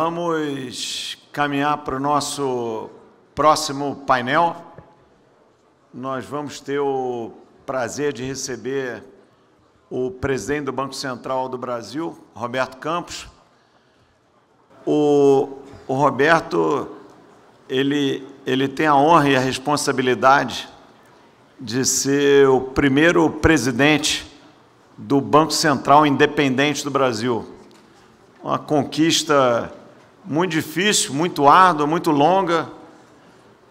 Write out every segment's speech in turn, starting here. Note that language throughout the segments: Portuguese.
Vamos caminhar para o nosso próximo painel. Nós vamos ter o prazer de receber o presidente do Banco Central do Brasil, Roberto Campos. O Roberto, ele tem a honra e a responsabilidade de ser o primeiro presidente do Banco Central Independente do Brasil. Uma conquista muito difícil, muito árdua, muito longa,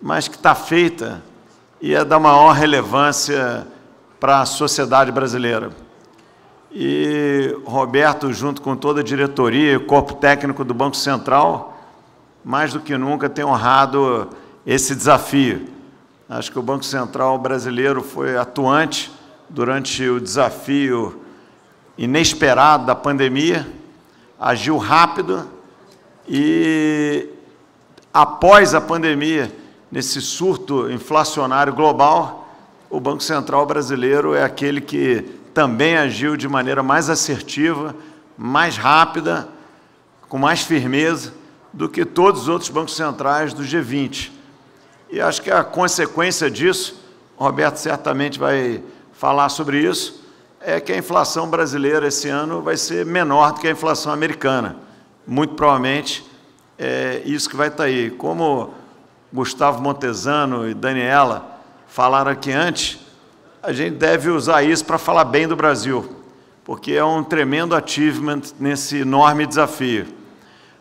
mas que está feita e é da maior relevância para a sociedade brasileira. E Roberto, junto com toda a diretoria e o corpo técnico do Banco Central, mais do que nunca tem honrado esse desafio. Acho que o Banco Central brasileiro foi atuante durante o desafio inesperado da pandemia, agiu rápido e, após a pandemia, nesse surto inflacionário global, o Banco Central brasileiro é aquele que também agiu de maneira mais assertiva, mais rápida, com mais firmeza do que todos os outros bancos centrais do G20. E acho que a consequência disso, o Roberto certamente vai falar sobre isso, é que a inflação brasileira esse ano vai ser menor do que a inflação americana. Muito provavelmente é isso que vai estar aí. Como Gustavo Montesano e Daniela falaram aqui antes, a gente deve usar isso para falar bem do Brasil, porque é um tremendo achievement nesse enorme desafio.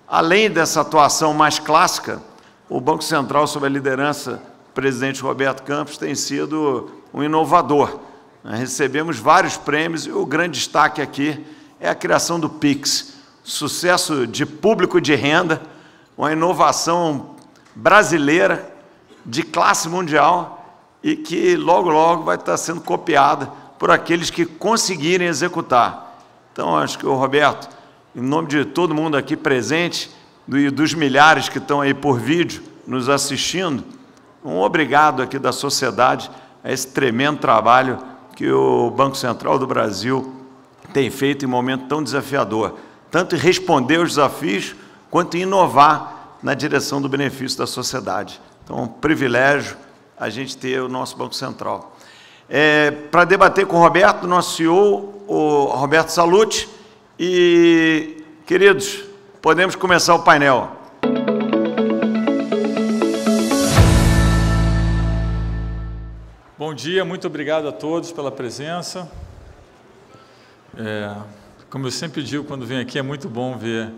Além dessa atuação mais clássica, o Banco Central, sob a liderança do presidente Roberto Campos, tem sido um inovador. Recebemos vários prêmios e o grande destaque aqui é a criação do PIX, sucesso de público de renda, uma inovação brasileira de classe mundial e que logo, logo vai estar sendo copiada por aqueles que conseguirem executar. Então, acho que o Roberto, em nome de todo mundo aqui presente e dos milhares que estão aí por vídeo nos assistindo, um obrigado aqui da sociedade a esse tremendo trabalho que o Banco Central do Brasil tem feito em um momento tão desafiador, tanto em responder aos desafios, quanto em inovar na direção do benefício da sociedade. Então, é um privilégio a gente ter o nosso Banco Central. Para debater com o Roberto, nosso CEO, o Roberto Sallouti, e, queridos, podemos começar o painel. Bom dia, muito obrigado a todos pela presença. Como eu sempre digo quando venho aqui, é muito bom ver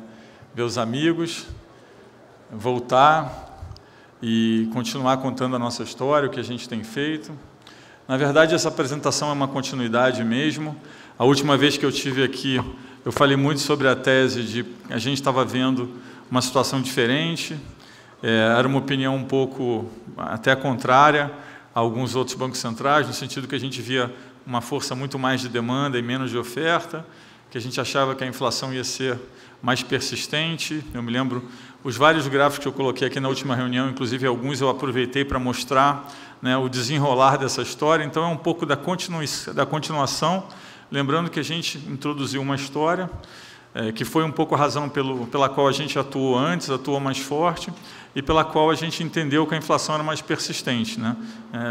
os amigos, voltar e continuar contando a nossa história, o que a gente tem feito. Na verdade, essa apresentação é uma continuidade mesmo. A última vez que eu estive aqui, eu falei muito sobre a tese de que a gente estava vendo uma situação diferente, era uma opinião um pouco até contrária a alguns outros bancos centrais, no sentido que a gente via uma força muito mais de demanda e menos de oferta, que a gente achava que a inflação ia ser mais persistente. Eu me lembro, os vários gráficos que eu coloquei aqui na última reunião, inclusive alguns eu aproveitei para mostrar, né, o desenrolar dessa história. Então, é um pouco da continuação, lembrando que a gente introduziu uma história que foi um pouco a razão pela qual a gente atuou antes, atuou mais forte, e pela qual a gente entendeu que a inflação era mais persistente, né?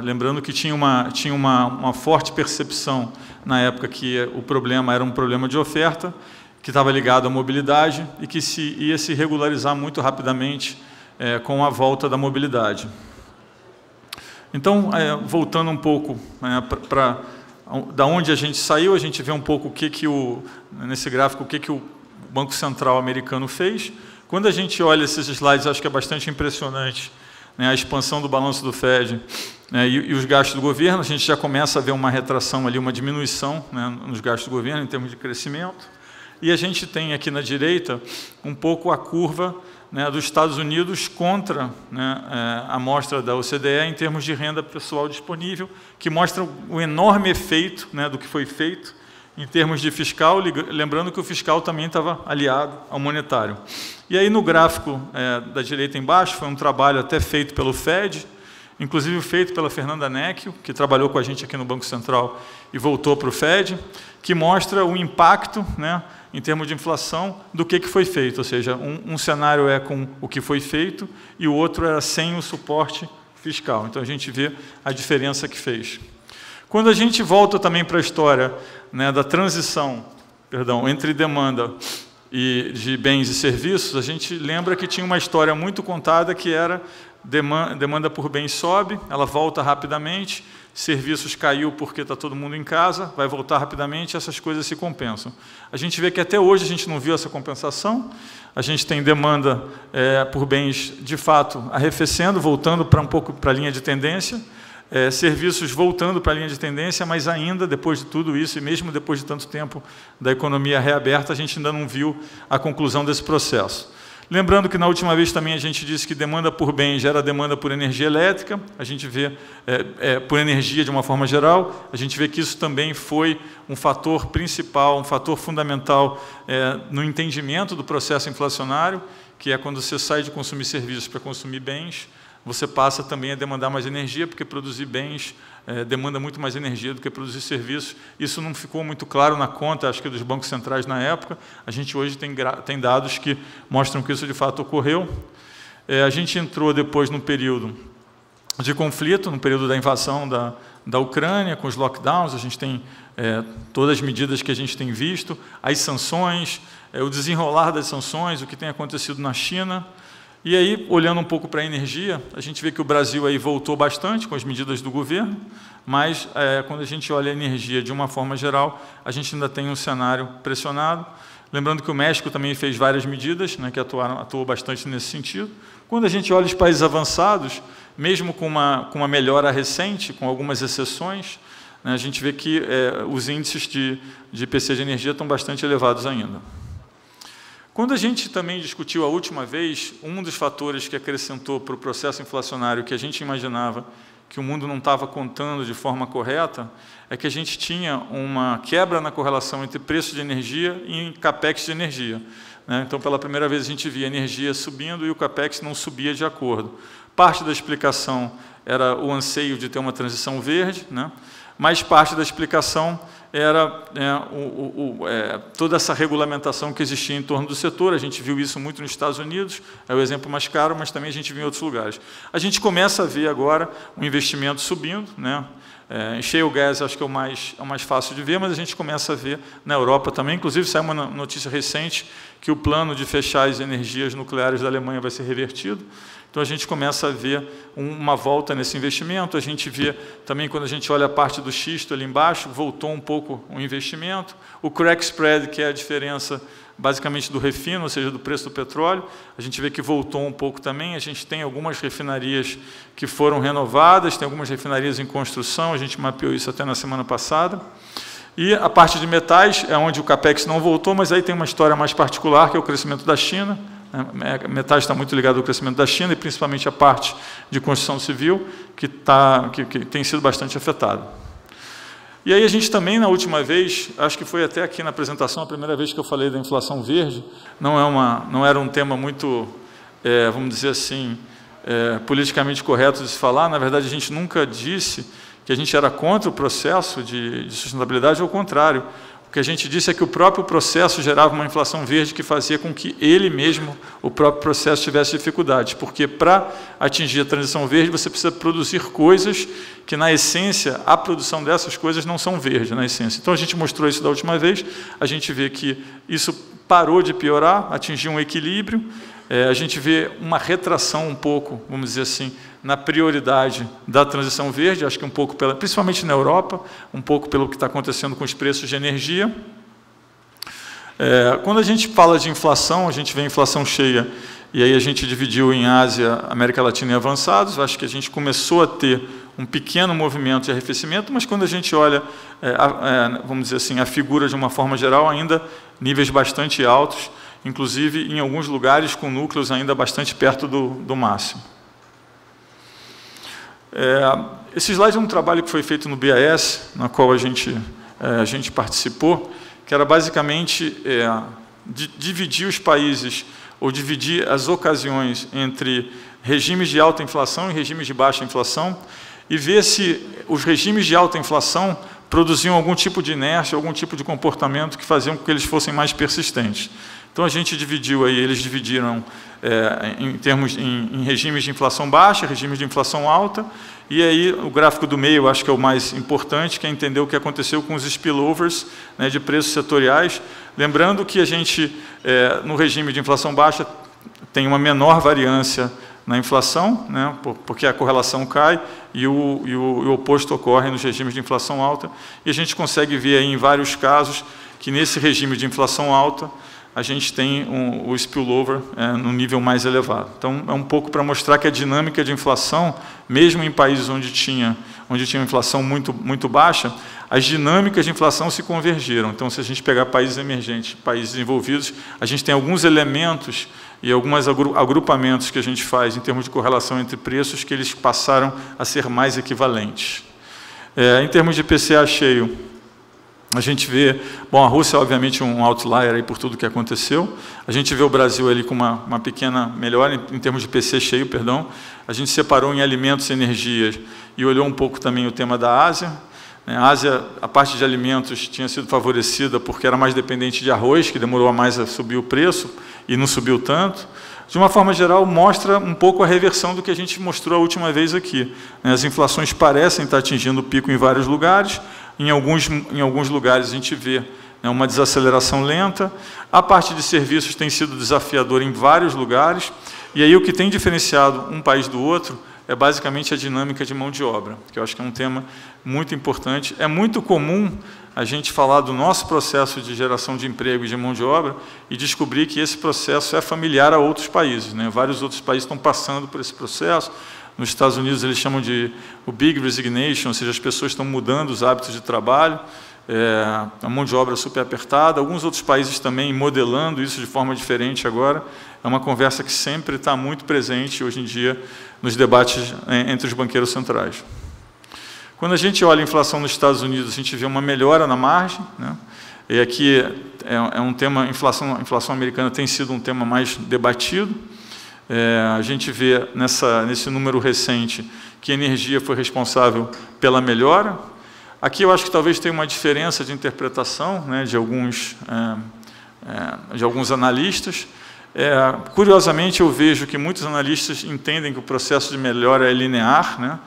Lembrando que tinha uma forte percepção na época que o problema era um problema de oferta, que estava ligado à mobilidade e que ia se regularizar muito rapidamente com a volta da mobilidade. Então, voltando um pouco para da onde a gente saiu, a gente vê um pouco nesse gráfico o que o Banco Central americano fez. Quando a gente olha esses slides, acho que é bastante impressionante, né, a expansão do balanço do FED, né, e os gastos do governo. A gente já começa a ver uma retração ali, uma diminuição, né, nos gastos do governo em termos de crescimento. E a gente tem aqui na direita um pouco a curva, né, dos Estados Unidos contra, né, a amostra da OCDE em termos de renda pessoal disponível, que mostra o enorme efeito, né, do que foi feito em termos de fiscal, lembrando que o fiscal também estava aliado ao monetário. E aí no gráfico da direita embaixo, foi um trabalho até feito pelo FED, inclusive feito pela Fernanda Necchio, que trabalhou com a gente aqui no Banco Central e voltou para o FED, que mostra o impacto, né, em termos de inflação, do que foi feito, ou seja, um cenário é com o que foi feito e o outro era sem o suporte fiscal. Então, a gente vê a diferença que fez. Quando a gente volta também para a história, né, da transição, entre demanda de bens e serviços, a gente lembra que tinha uma história muito contada que era demanda por bens sobe, ela volta rapidamente, serviços caiu porque está todo mundo em casa, vai voltar rapidamente, essas coisas se compensam. A gente vê que até hoje a gente não viu essa compensação, a gente tem demanda por bens, de fato, arrefecendo, voltando para um pouco para a linha de tendência, serviços voltando para a linha de tendência, mas ainda, depois de tudo isso, e mesmo depois de tanto tempo da economia reaberta, a gente ainda não viu a conclusão desse processo. Lembrando que na última vez também a gente disse que demanda por bem gera demanda por energia elétrica, a gente vê por energia de uma forma geral, a gente vê que isso também foi um fator principal, um fator fundamental no entendimento do processo inflacionário, que é quando você sai de consumir serviços para consumir bens, você passa também a demandar mais energia, porque produzir bens demanda muito mais energia do que produzir serviços. Isso não ficou muito claro na conta, acho que dos bancos centrais na época. A gente hoje tem dados que mostram que isso de fato ocorreu. A gente entrou depois num período de conflito, no período da invasão da Ucrânia, com os lockdowns, a gente tem todas as medidas que a gente tem visto, as sanções, o desenrolar das sanções, o que tem acontecido na China. E aí, olhando um pouco para a energia, a gente vê que o Brasil aí voltou bastante com as medidas do governo, mas quando a gente olha a energia de uma forma geral, a gente ainda tem um cenário pressionado. Lembrando que o México também fez várias medidas, né, que atuou bastante nesse sentido. Quando a gente olha os países avançados, mesmo com uma melhora recente, com algumas exceções, né, a gente vê que os índices de IPC de energia estão bastante elevados ainda. Quando a gente também discutiu a última vez, um dos fatores que acrescentou para o processo inflacionário que a gente imaginava que o mundo não estava contando de forma correta, é que a gente tinha uma quebra na correlação entre preço de energia e capex de energia, né? Então, pela primeira vez, a gente via a energia subindo e o capex não subia de acordo. Parte da explicação era o anseio de ter uma transição verde, né? Mas parte da explicação era toda essa regulamentação que existia em torno do setor. A gente viu isso muito nos Estados Unidos, é o exemplo mais caro, mas também a gente viu em outros lugares. A gente começa a ver agora um investimento subindo, né? Shale gas acho que é o mais fácil de ver, mas a gente começa a ver na Europa também. Inclusive, saiu uma notícia recente que o plano de fechar as energias nucleares da Alemanha vai ser revertido. Então, a gente começa a ver uma volta nesse investimento. A gente vê também, quando a gente olha a parte do xisto ali embaixo, voltou um pouco o investimento. O crack spread, que é a diferença basicamente do refino, ou seja, do preço do petróleo, a gente vê que voltou um pouco também. A gente tem algumas refinarias que foram renovadas, tem algumas refinarias em construção, a gente mapeou isso até na semana passada. E a parte de metais é onde o capex não voltou, mas aí tem uma história mais particular, que é o crescimento da China. Metais está muito ligado ao crescimento da China, e principalmente a parte de construção civil, que tem sido bastante afetada. E aí a gente também, na última vez, acho que foi até aqui na apresentação, a primeira vez que eu falei da inflação verde, não era um tema muito, vamos dizer assim, politicamente correto de se falar. Na verdade, a gente nunca disse que a gente era contra o processo de sustentabilidade, ao contrário. O que a gente disse é que o próprio processo gerava uma inflação verde que fazia com que ele mesmo, o próprio processo, tivesse dificuldades, porque para atingir a transição verde você precisa produzir coisas que, na essência, a produção dessas coisas não são verdes, na essência. Então, a gente mostrou isso da última vez, a gente vê que isso parou de piorar, atingiu um equilíbrio, a gente vê uma retração um pouco, vamos dizer assim, na prioridade da transição verde, acho que um pouco, principalmente na Europa, um pouco pelo que está acontecendo com os preços de energia. Quando a gente fala de inflação, a gente vê a inflação cheia, e aí a gente dividiu em Ásia, América Latina e avançados. Acho que a gente começou a ter um pequeno movimento de arrefecimento, mas quando a gente olha, vamos dizer assim, a figura de uma forma geral, ainda níveis bastante altos, inclusive em alguns lugares com núcleos ainda bastante perto do máximo. Esse slide é um trabalho que foi feito no BAS, na qual a gente participou, que era basicamente dividir os países, ou dividir as ocasiões entre regimes de alta inflação e regimes de baixa inflação, e ver se os regimes de alta inflação produziam algum tipo de inércia, algum tipo de comportamento que faziam com que eles fossem mais persistentes. Então a gente dividiu aí, eles dividiram em regimes de inflação baixa, regimes de inflação alta, e aí o gráfico do meio eu acho que é o mais importante, que é entender o que aconteceu com os spillovers, né, de preços setoriais. Lembrando que a gente, no regime de inflação baixa, tem uma menor variância na inflação, né, porque a correlação cai, e o oposto ocorre nos regimes de inflação alta, e a gente consegue ver aí em vários casos que nesse regime de inflação alta, a gente tem o spillover no nível mais elevado. Então, é um pouco para mostrar que a dinâmica de inflação, mesmo em países onde tinha inflação muito baixa, as dinâmicas de inflação se convergiram. Então, se a gente pegar países emergentes, países desenvolvidos, a gente tem alguns elementos e alguns agrupamentos que a gente faz em termos de correlação entre preços que eles passaram a ser mais equivalentes. Em termos de IPCA cheio, a gente vê, bom, a Rússia é obviamente um outlier aí por tudo que aconteceu, a gente vê o Brasil ali com uma pequena melhora em termos de IPCA cheio, perdão, a gente separou em alimentos e energias e olhou um pouco também o tema da Ásia. A Ásia, a parte de alimentos tinha sido favorecida porque era mais dependente de arroz, que demorou mais a subir o preço e não subiu tanto. De uma forma geral, mostra um pouco a reversão do que a gente mostrou a última vez aqui. As inflações parecem estar atingindo o pico em vários lugares, em alguns lugares a gente vê uma desaceleração lenta, a parte de serviços tem sido desafiadora em vários lugares, e aí o que tem diferenciado um país do outro é basicamente a dinâmica de mão de obra, que eu acho que é um tema muito importante. É muito comum a gente falar do nosso processo de geração de emprego e de mão de obra e descobrir que esse processo é familiar a outros países, né? Vários outros países estão passando por esse processo. Nos Estados Unidos eles chamam de o Big Resignation, ou seja, as pessoas estão mudando os hábitos de trabalho, a mão de obra super apertada. Alguns outros países também modelando isso de forma diferente agora. É uma conversa que sempre está muito presente hoje em dia nos debates entre os banqueiros centrais. Quando a gente olha a inflação nos Estados Unidos, a gente vê uma melhora na margem, né? E aqui é um tema, a inflação americana tem sido um tema mais debatido. A gente vê nesse número recente que a energia foi responsável pela melhora. Aqui eu acho que talvez tenha uma diferença de interpretação, né, de alguns analistas. Curiosamente, eu vejo que muitos analistas entendem que o processo de melhora é linear, né?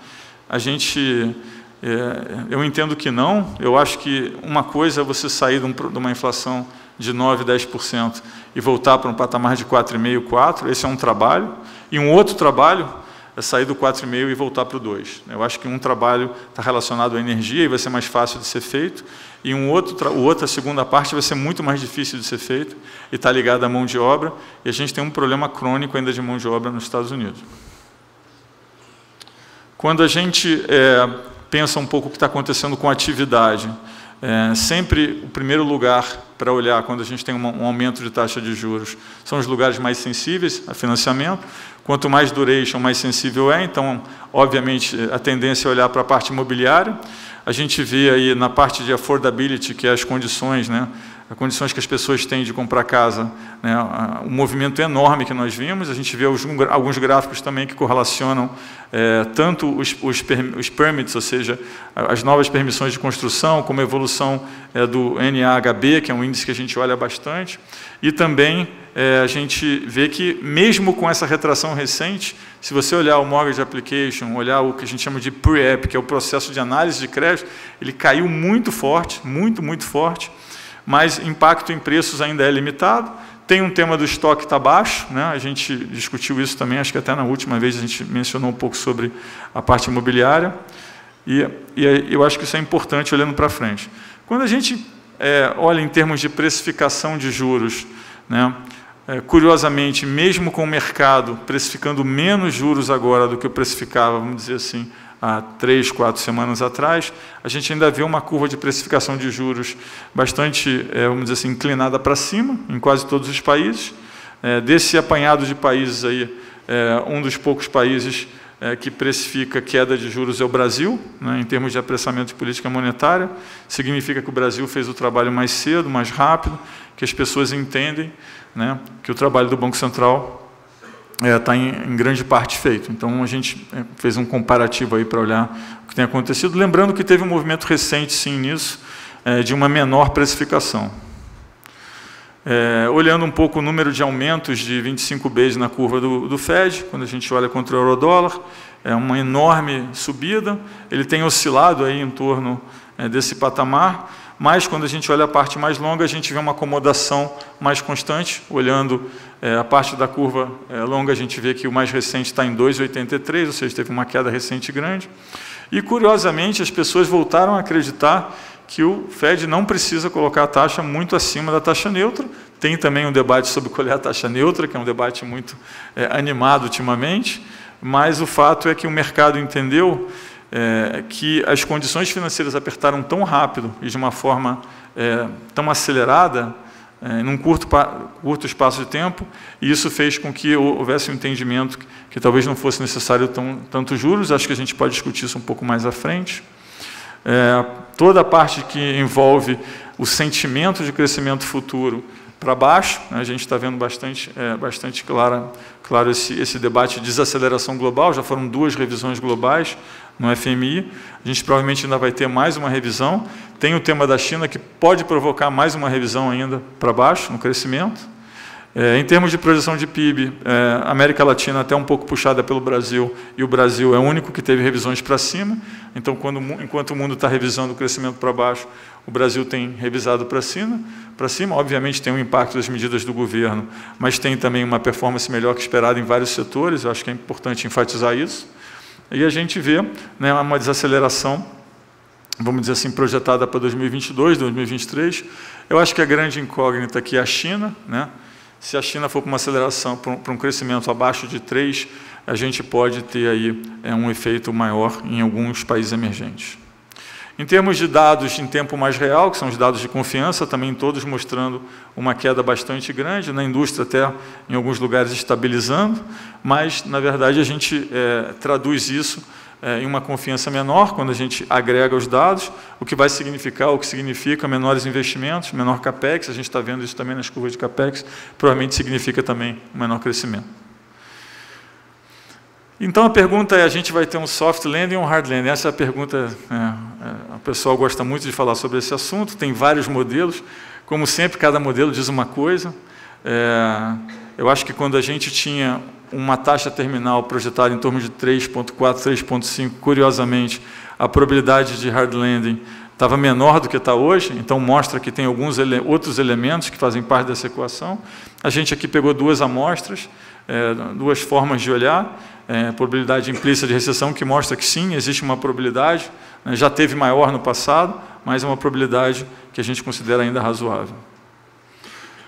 Eu entendo que não. Eu acho que uma coisa é você sair de uma inflação de 9%, 10% e voltar para um patamar de 4,5%, 4%. Esse é um trabalho. E um outro trabalho é sair do 4,5% e voltar para o 2%. Eu acho que um trabalho está relacionado à energia e vai ser mais fácil de ser feito, e a segunda parte vai ser muito mais difícil de ser feito e está ligada à mão de obra, e a gente tem um problema crônico ainda de mão de obra nos Estados Unidos. Quando a gente pensa um pouco o que está acontecendo com a atividade, sempre o primeiro lugar para olhar quando a gente tem um aumento de taxa de juros são os lugares mais sensíveis a financiamento. Quanto mais duration, mais sensível é. Então, obviamente, a tendência é olhar para a parte imobiliária. A gente vê aí na parte de affordability, que é as condições, né, as condições que as pessoas têm de comprar casa, né, um movimento enorme que nós vimos. A gente vê alguns gráficos também que correlacionam tanto os permits, ou seja, as novas permissões de construção, como a evolução do NAHB, que é um índice que a gente olha bastante, e também a gente vê que, mesmo com essa retração recente, se você olhar o Mortgage Application, olhar o que a gente chama de Pre-App, que é o processo de análise de crédito, ele caiu muito forte, muito forte, mas impacto em preços ainda é limitado. Tem um tema do estoque está baixo, né? A gente discutiu isso também, acho que até na última vez a gente mencionou um pouco sobre a parte imobiliária, e eu acho que isso é importante olhando para frente. Quando a gente olha em termos de precificação de juros, né, curiosamente, mesmo com o mercado precificando menos juros agora do que eu precificava, vamos dizer assim, há 3, 4 semanas atrás, a gente ainda vê uma curva de precificação de juros bastante, vamos dizer assim, inclinada para cima, em quase todos os países. Desse apanhado de países aí, um dos poucos países que precifica queda de juros é o Brasil, né, em termos de apressamento de política monetária. Significa que o Brasil fez o trabalho mais cedo, mais rápido, que as pessoas entendem, né, que o trabalho do Banco Central está em grande parte feito. Então, a gente fez um comparativo aí para olhar o que tem acontecido, lembrando que teve um movimento recente, sim, nisso, de uma menor precificação. Olhando um pouco o número de aumentos de 25 Bs na curva do Fed, quando a gente olha contra o euro-dólar, é uma enorme subida, ele tem oscilado aí em torno desse patamar, mas quando a gente olha a parte mais longa, a gente vê uma acomodação mais constante. Olhando a parte da curva longa, a gente vê que o mais recente está em 2,83, ou seja, teve uma queda recente grande. E, curiosamente, as pessoas voltaram a acreditar que o Fed não precisa colocar a taxa muito acima da taxa neutra. Tem também um debate sobre qual é a taxa neutra, que é um debate muito animado ultimamente, mas o fato é que o mercado entendeu que as condições financeiras apertaram tão rápido e de uma forma tão acelerada, num curto espaço de tempo, e isso fez com que houvesse um entendimento que talvez não fosse necessário tanto juros. Acho que a gente pode discutir isso um pouco mais à frente. Toda a parte que envolve o sentimento de crescimento futuro para baixo, a gente está vendo bastante claro esse debate de desaceleração global. Já foram 2 revisões globais no FMI, a gente provavelmente ainda vai ter mais uma revisão. Tem o tema da China, que pode provocar mais uma revisão ainda para baixo no crescimento. Em termos de projeção de PIB, a América Latina até um pouco puxada pelo Brasil, e o Brasil é o único que teve revisões para cima. Então, enquanto o mundo está revisando o crescimento para baixo, o Brasil tem revisado para cima. Obviamente, tem um impacto das medidas do governo, mas tem também uma performance melhor que esperada em vários setores. Eu acho que é importante enfatizar isso. E a gente vê, né, uma desaceleração, vamos dizer assim, projetada para 2022, 2023. Eu acho que a grande incógnita aqui é a China, né? Se a China for para uma aceleração, para um crescimento abaixo de 3, a gente pode ter aí um efeito maior em alguns países emergentes. Em termos de dados em tempo mais real, que são os dados de confiança, também todos mostrando uma queda bastante grande, na indústria até em alguns lugares estabilizando, mas, na verdade, a gente traduz isso em uma confiança menor, quando a gente agrega os dados, o que vai significar, o que significa menores investimentos, menor CAPEX, a gente está vendo isso também nas curvas de CAPEX, provavelmente significa também um menor crescimento. Então, a pergunta é, a gente vai ter um soft landing ou um hard landing? Essa é a pergunta, o pessoal gosta muito de falar sobre esse assunto, tem vários modelos, como sempre, cada modelo diz uma coisa. Eu acho que quando a gente tinha uma taxa terminal projetada em torno de 3,4, 3,5, curiosamente, a probabilidade de hard landing estava menor do que está hoje, então mostra que tem alguns outros elementos que fazem parte dessa equação. A gente aqui pegou 2 amostras, 2 formas de olhar, probabilidade implícita de recessão, que mostra que sim, existe uma probabilidade, né, já teve maior no passado, mas é uma probabilidade que a gente considera ainda razoável.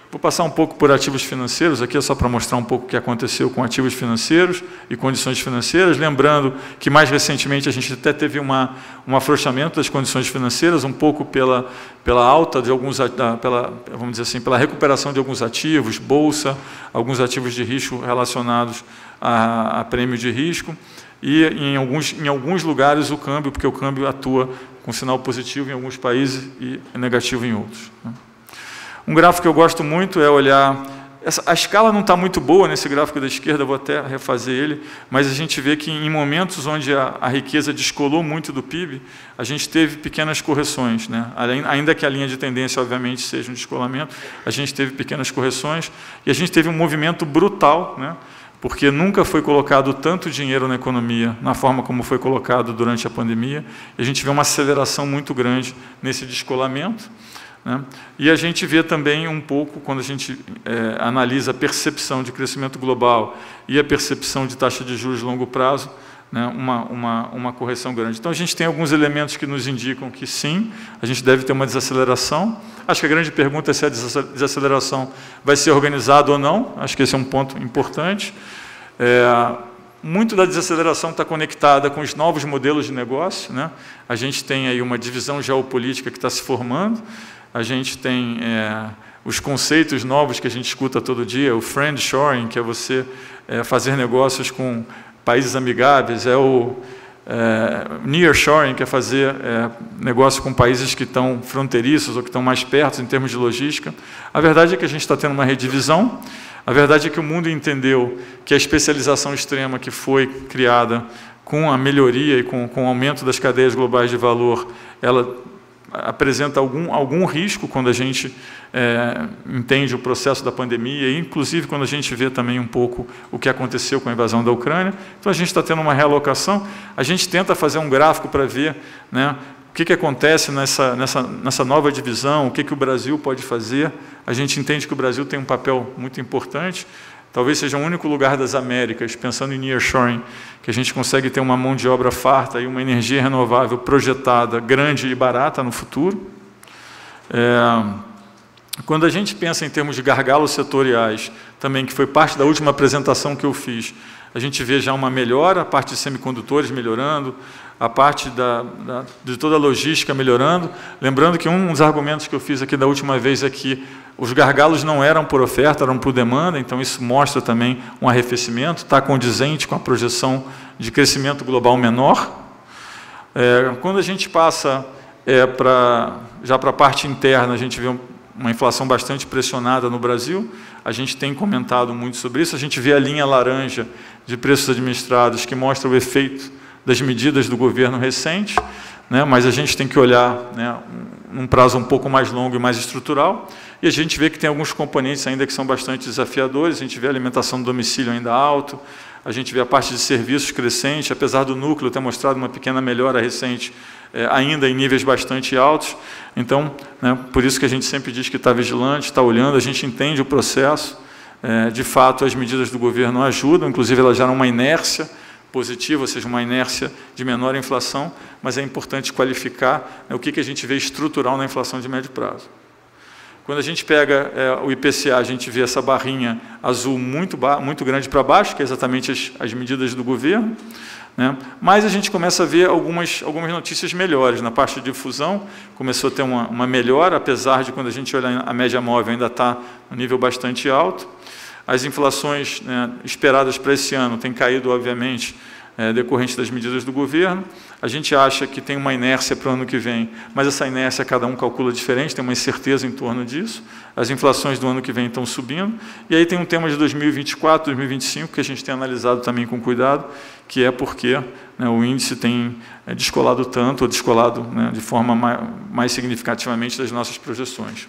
Vou passar um pouco por ativos financeiros, aqui é só para mostrar um pouco o que aconteceu com ativos financeiros e condições financeiras, lembrando que mais recentemente a gente até teve um afrouxamento das condições financeiras, um pouco pela alta de alguns, vamos dizer assim, pela recuperação de alguns ativos, bolsa, alguns ativos de risco relacionados a prêmio de risco, e em alguns lugares o câmbio, porque o câmbio atua com sinal positivo em alguns países e negativo em outros, né? Um gráfico que eu gosto muito é olhar... A escala não está muito boa nesse gráfico da esquerda, vou até refazer ele, mas a gente vê que em momentos onde a riqueza descolou muito do PIB, a gente teve pequenas correções, né? Ainda que a linha de tendência, obviamente, seja um descolamento, a gente teve pequenas correções e a gente teve um movimento brutal, né? Porque nunca foi colocado tanto dinheiro na economia, na forma como foi colocado durante a pandemia, e a gente vê uma aceleração muito grande nesse descolamento, né? E a gente vê também um pouco, quando a gente analisa a percepção de crescimento global e a percepção de taxa de juros de longo prazo, né, uma correção grande. Então, a gente tem alguns elementos que nos indicam que, sim, a gente deve ter uma desaceleração. Acho que a grande pergunta é se a desaceleração vai ser organizada ou não. Acho que esse é um ponto importante. Muito da desaceleração está conectada com os novos modelos de negócio, né? A gente tem aí uma divisão geopolítica que está se formando, a gente tem os conceitos novos que a gente escuta todo dia, o friendshoring, que é você fazer negócios com países amigáveis, o nearshoring, que é fazer negócio com países que estão fronteiriços ou que estão mais perto em termos de logística. A verdade é que a gente está tendo uma redivisão. A verdade é que o mundo entendeu que a especialização extrema que foi criada com a melhoria e com o aumento das cadeias globais de valor, ela apresenta algum risco quando a gente entende o processo da pandemia, e inclusive quando a gente vê também um pouco o que aconteceu com a invasão da Ucrânia. Então a gente está tendo uma realocação, a gente tenta fazer um gráfico para ver, né, o que acontece nessa nova divisão, o que o Brasil pode fazer. A gente entende que o Brasil tem um papel muito importante, talvez seja o único lugar das Américas, pensando em nearshoring, que a gente consegue ter uma mão de obra farta e uma energia renovável projetada, grande e barata no futuro. Quando a gente pensa em termos de gargalos setoriais, também, que foi parte da última apresentação que eu fiz, a gente vê já uma melhora, a parte de semicondutores melhorando, a parte de toda a logística melhorando. Lembrando que um dos argumentos que eu fiz aqui da última vez é que os gargalos não eram por oferta, eram por demanda, então isso mostra também um arrefecimento, está condizente com a projeção de crescimento global menor. Quando a gente passa já para a parte interna, a gente vê uma inflação bastante pressionada no Brasil, a gente tem comentado muito sobre isso, a gente vê a linha laranja de preços administrados que mostra o efeito das medidas do governo recente, né, mas a gente tem que olhar, né, num prazo um pouco mais longo e mais estrutural, e a gente vê que tem alguns componentes ainda que são bastante desafiadores, a gente vê a alimentação do domicílio ainda alto, a gente vê a parte de serviços crescente, apesar do núcleo ter mostrado uma pequena melhora recente, ainda em níveis bastante altos. Então, né, por isso que a gente sempre diz que está vigilante, está olhando, a gente entende o processo. De fato, as medidas do governo ajudam, inclusive elas geram uma inércia positiva, ou seja, uma inércia de menor inflação, mas é importante qualificar, né, o que a gente vê estrutural na inflação de médio prazo. Quando a gente pega o IPCA, a gente vê essa barrinha azul muito grande para baixo, que é exatamente as medidas do governo, né? Mas a gente começa a ver algumas notícias melhores. Na parte de difusão, começou a ter uma melhora, apesar de, quando a gente olha a média móvel, ainda está no nível bastante alto. As inflações, né, esperadas para esse ano têm caído, obviamente, decorrente das medidas do governo. A gente acha que tem uma inércia para o ano que vem, mas essa inércia cada um calcula diferente, tem uma incerteza em torno disso. As inflações do ano que vem estão subindo. E aí tem um tema de 2024, 2025, que a gente tem analisado também com cuidado, que é porque, né, o índice tem descolado tanto, ou descolado, né, de forma mais significativamente das nossas projeções.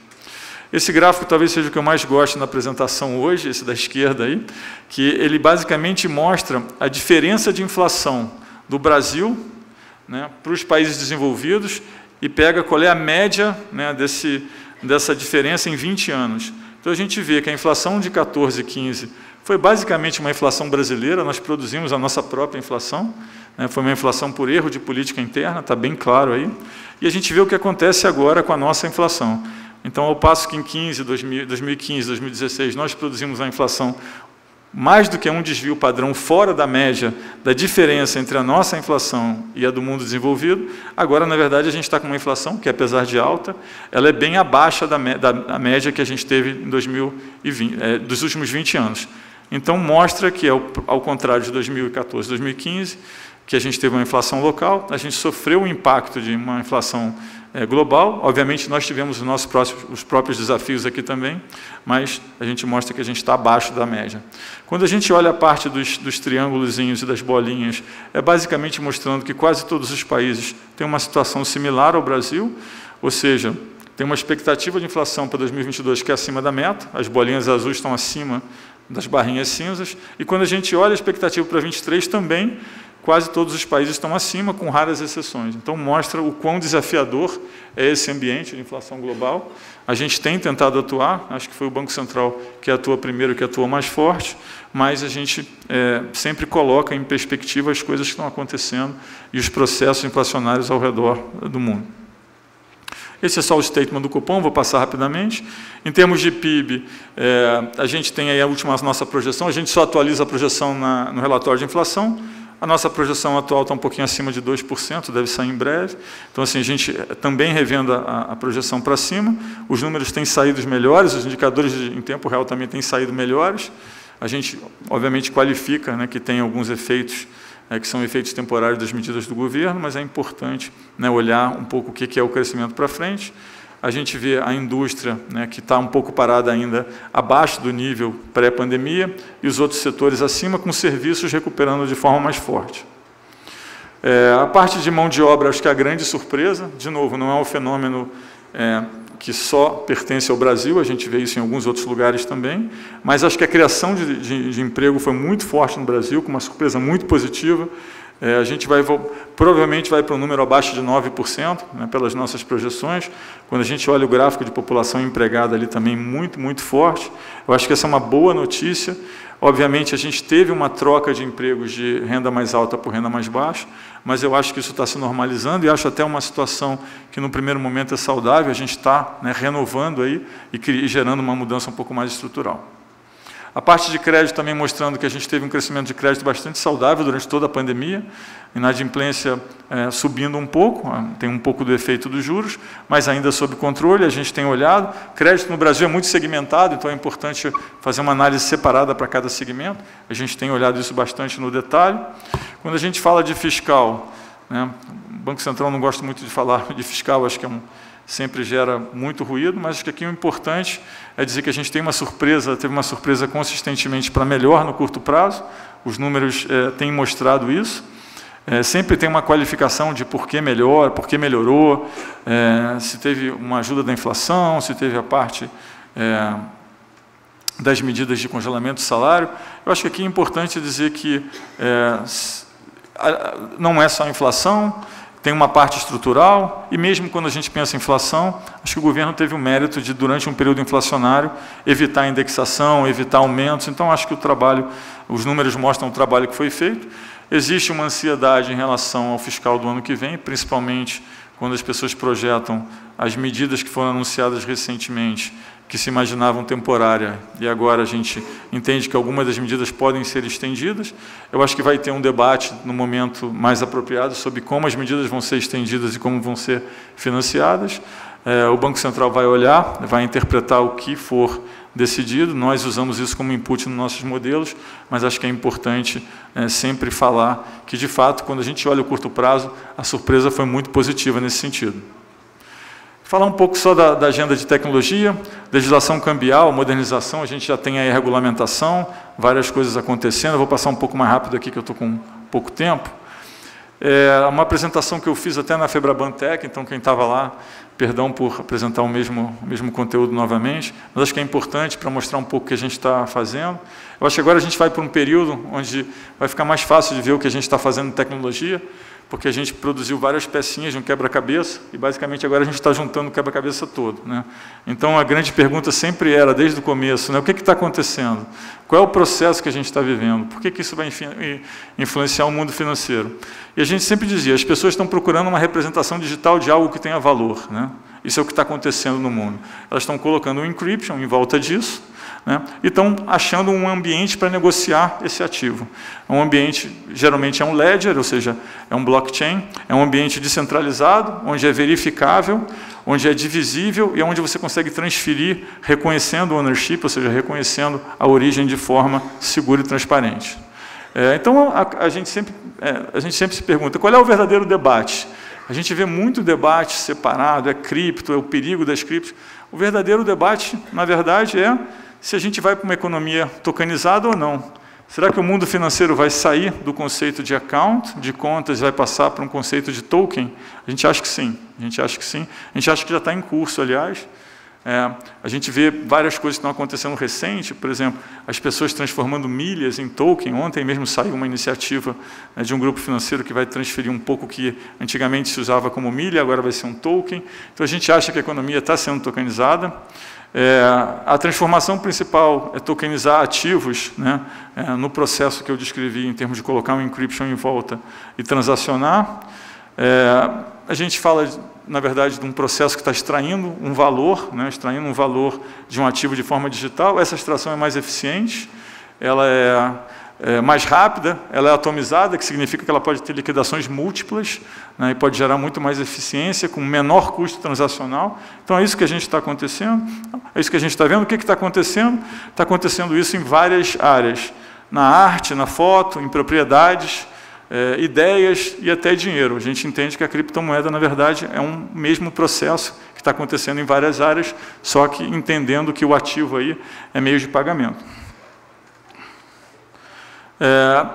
Esse gráfico talvez seja o que eu mais gosto na apresentação hoje, esse da esquerda aí, que ele basicamente mostra a diferença de inflação do Brasil, né, para os países desenvolvidos, e pega qual é a média, né, dessa diferença em 20 anos. Então a gente vê que a inflação de 14 e 15 foi basicamente uma inflação brasileira, nós produzimos a nossa própria inflação, né, foi uma inflação por erro de política interna, está bem claro aí, e a gente vê o que acontece agora com a nossa inflação. Então, ao passo que em 2015, 2016, nós produzimos uma inflação mais do que um desvio padrão fora da média da diferença entre a nossa inflação e a do mundo desenvolvido, agora, na verdade, a gente está com uma inflação que, apesar de alta, ela é bem abaixo da média que a gente teve em 2020, dos últimos 20 anos. Então, mostra que, ao contrário de 2014, 2015, que a gente teve uma inflação local, a gente sofreu o impacto de uma inflação global. Obviamente, nós tivemos os próprios desafios aqui também, mas a gente mostra que a gente está abaixo da média. Quando a gente olha a parte dos triângulozinhos e das bolinhas, é basicamente mostrando que quase todos os países têm uma situação similar ao Brasil, ou seja, tem uma expectativa de inflação para 2022 que é acima da meta, as bolinhas azuis estão acima das barrinhas cinzas, e quando a gente olha a expectativa para 2023 também, quase todos os países estão acima, com raras exceções. Então, mostra o quão desafiador é esse ambiente de inflação global. A gente tem tentado atuar, acho que foi o Banco Central que atua primeiro, que atua mais forte, mas a gente sempre coloca em perspectiva as coisas que estão acontecendo e os processos inflacionários ao redor do mundo. Esse é só o statement do cupom, vou passar rapidamente. Em termos de PIB, a gente tem aí a nossa projeção, a gente só atualiza a projeção no relatório de inflação. A nossa projeção atual está um pouquinho acima de 2%, deve sair em breve. Então, assim, a gente também revendo a projeção para cima. Os números têm saído melhores, os indicadores em tempo real também têm saído melhores. A gente, obviamente, qualifica, né, que tem alguns efeitos, que são efeitos temporários das medidas do governo, mas é importante, né, olhar um pouco o que é o crescimento para frente. a gente vê a indústria, né, que está um pouco parada ainda abaixo do nível pré-pandemia, e os outros setores acima, com serviços recuperando de forma mais forte. A parte de mão de obra, acho que é a grande surpresa. De novo, não é um fenômeno que só pertence ao Brasil, a gente vê isso em alguns outros lugares também, mas acho que a criação de emprego foi muito forte no Brasil, com uma surpresa muito positiva. A gente provavelmente vai para um número abaixo de 9%, né, pelas nossas projeções. Quando a gente olha o gráfico de população empregada ali também muito, muito forte, eu acho que essa é uma boa notícia. Obviamente, a gente teve uma troca de empregos de renda mais alta por renda mais baixa, mas eu acho que isso está se normalizando e acho até uma situação que, no primeiro momento, é saudável. A gente está, né, renovando aí e gerando uma mudança um pouco mais estrutural. A parte de crédito também mostrando que a gente teve um crescimento de crédito bastante saudável durante toda a pandemia, inadimplência subindo um pouco, tem um pouco do efeito dos juros, mas ainda sob controle, a gente tem olhado. Crédito no Brasil é muito segmentado, então é importante fazer uma análise separada para cada segmento, a gente tem olhado isso bastante no detalhe. Quando a gente fala de fiscal, né, o Banco Central não gosta muito de falar de fiscal, acho que sempre gera muito ruído, mas acho que aqui o importante é dizer que a gente tem teve uma surpresa consistentemente para melhor no curto prazo, os números têm mostrado isso, sempre tem uma qualificação de por que melhor, por que melhorou, se teve uma ajuda da inflação, se teve a parte das medidas de congelamento do salário. Eu acho que aqui é importante dizer que não é só a inflação, tem uma parte estrutural, e mesmo quando a gente pensa em inflação, acho que o governo teve o mérito de, durante um período inflacionário, evitar a indexação, evitar aumentos. Então, acho que os números mostram o trabalho que foi feito. Existe uma ansiedade em relação ao fiscal do ano que vem, principalmente quando as pessoas projetam as medidas que foram anunciadas recentemente, que se imaginavam temporária, e agora a gente entende que algumas das medidas podem ser estendidas. Eu acho que vai ter um debate no momento mais apropriado sobre como as medidas vão ser estendidas e como vão ser financiadas. O Banco Central vai olhar, vai interpretar o que for decidido. Nós usamos isso como input nos nossos modelos, mas acho que é importante sempre falar que, de fato, quando a gente olha o curto prazo, a surpresa foi muito positiva nesse sentido. Falar um pouco só da agenda de tecnologia, legislação cambial, modernização, a gente já tem aí a regulamentação, várias coisas acontecendo. Eu vou passar um pouco mais rápido aqui, que eu estou com pouco tempo. Uma apresentação que eu fiz até na Febrabantec, então quem estava lá, perdão por apresentar o mesmo conteúdo novamente, mas acho que é importante para mostrar um pouco o que a gente está fazendo. Eu acho que agora a gente vai para um período onde vai ficar mais fácil de ver o que a gente está fazendo em tecnologia, porque a gente produziu várias pecinhas de um quebra-cabeça e, basicamente, agora a gente está juntando o quebra-cabeça todo, né? Então, a grande pergunta sempre era, desde o começo, né, o que está acontecendo? Qual é o processo que a gente está vivendo? Por que isso vai influenciar o mundo financeiro? E a gente sempre dizia, as pessoas estão procurando uma representação digital de algo que tenha valor, né? Isso é o que está acontecendo no mundo. Elas estão colocando um encryption em volta disso, né, e estão achando um ambiente para negociar esse ativo. Um ambiente, geralmente, é um ledger, ou seja, é um blockchain, é um ambiente descentralizado, onde é verificável, onde é divisível e onde você consegue transferir reconhecendo o ownership, ou seja, reconhecendo a origem de forma segura e transparente. Então, a gente sempre se pergunta, qual é o verdadeiro debate? A gente vê muito debate separado, é cripto, é o perigo das criptos. O verdadeiro debate, na verdade, é se a gente vai para uma economia tokenizada ou não. Será que o mundo financeiro vai sair do conceito de account, de contas, e vai passar para um conceito de token? A gente acha que sim, a gente acha que sim. A gente acha que já está em curso, aliás. A gente vê várias coisas que estão acontecendo recente, por exemplo, as pessoas transformando milhas em token. Ontem mesmo saiu uma iniciativa de um grupo financeiro que vai transferir um pouco que antigamente se usava como milha, agora vai ser um token. Então, a gente acha que a economia está sendo tokenizada. A transformação principal é tokenizar ativos, né, no processo que eu descrevi, em termos de colocar um encryption em volta e transacionar. A gente fala, na verdade, de um processo que está extraindo um valor, né, extraindo um valor de um ativo de forma digital. Essa extração é mais eficiente, ela é mais rápida, ela é atomizada, que significa que ela pode ter liquidações múltiplas, né, e pode gerar muito mais eficiência, com menor custo transacional. Então, é isso que a gente está acontecendo, é isso que a gente está vendo. O que está acontecendo? Está acontecendo isso em várias áreas, na arte, na foto, em propriedades. ideias e até dinheiro. A gente entende que a criptomoeda, na verdade, é um mesmo processo que está acontecendo em várias áreas, só que entendendo que o ativo aí é meio de pagamento.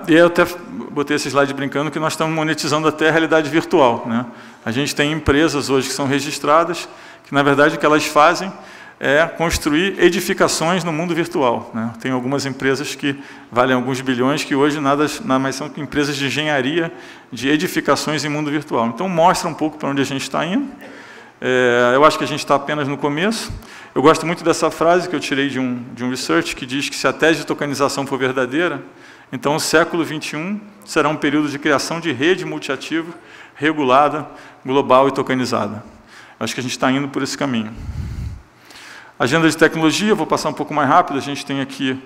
E eu até botei esse slide brincando que nós estamos monetizando até a realidade virtual, né? A gente tem empresas hoje que são registradas, que na verdade o que elas fazem é construir edificações no mundo virtual, né? Tem algumas empresas que valem alguns bilhões, que hoje nada mais são que empresas de engenharia de edificações em mundo virtual. Então mostra um pouco para onde a gente está indo. Eu acho que a gente está apenas no começo. Eu gosto muito dessa frase que eu tirei de um research, que diz que se a tese de tokenização for verdadeira, então o século XXI será um período de criação de rede multiativa, regulada, global e tokenizada. Acho que a gente está indo por esse caminho. Agenda de tecnologia, vou passar um pouco mais rápido. A gente tem aqui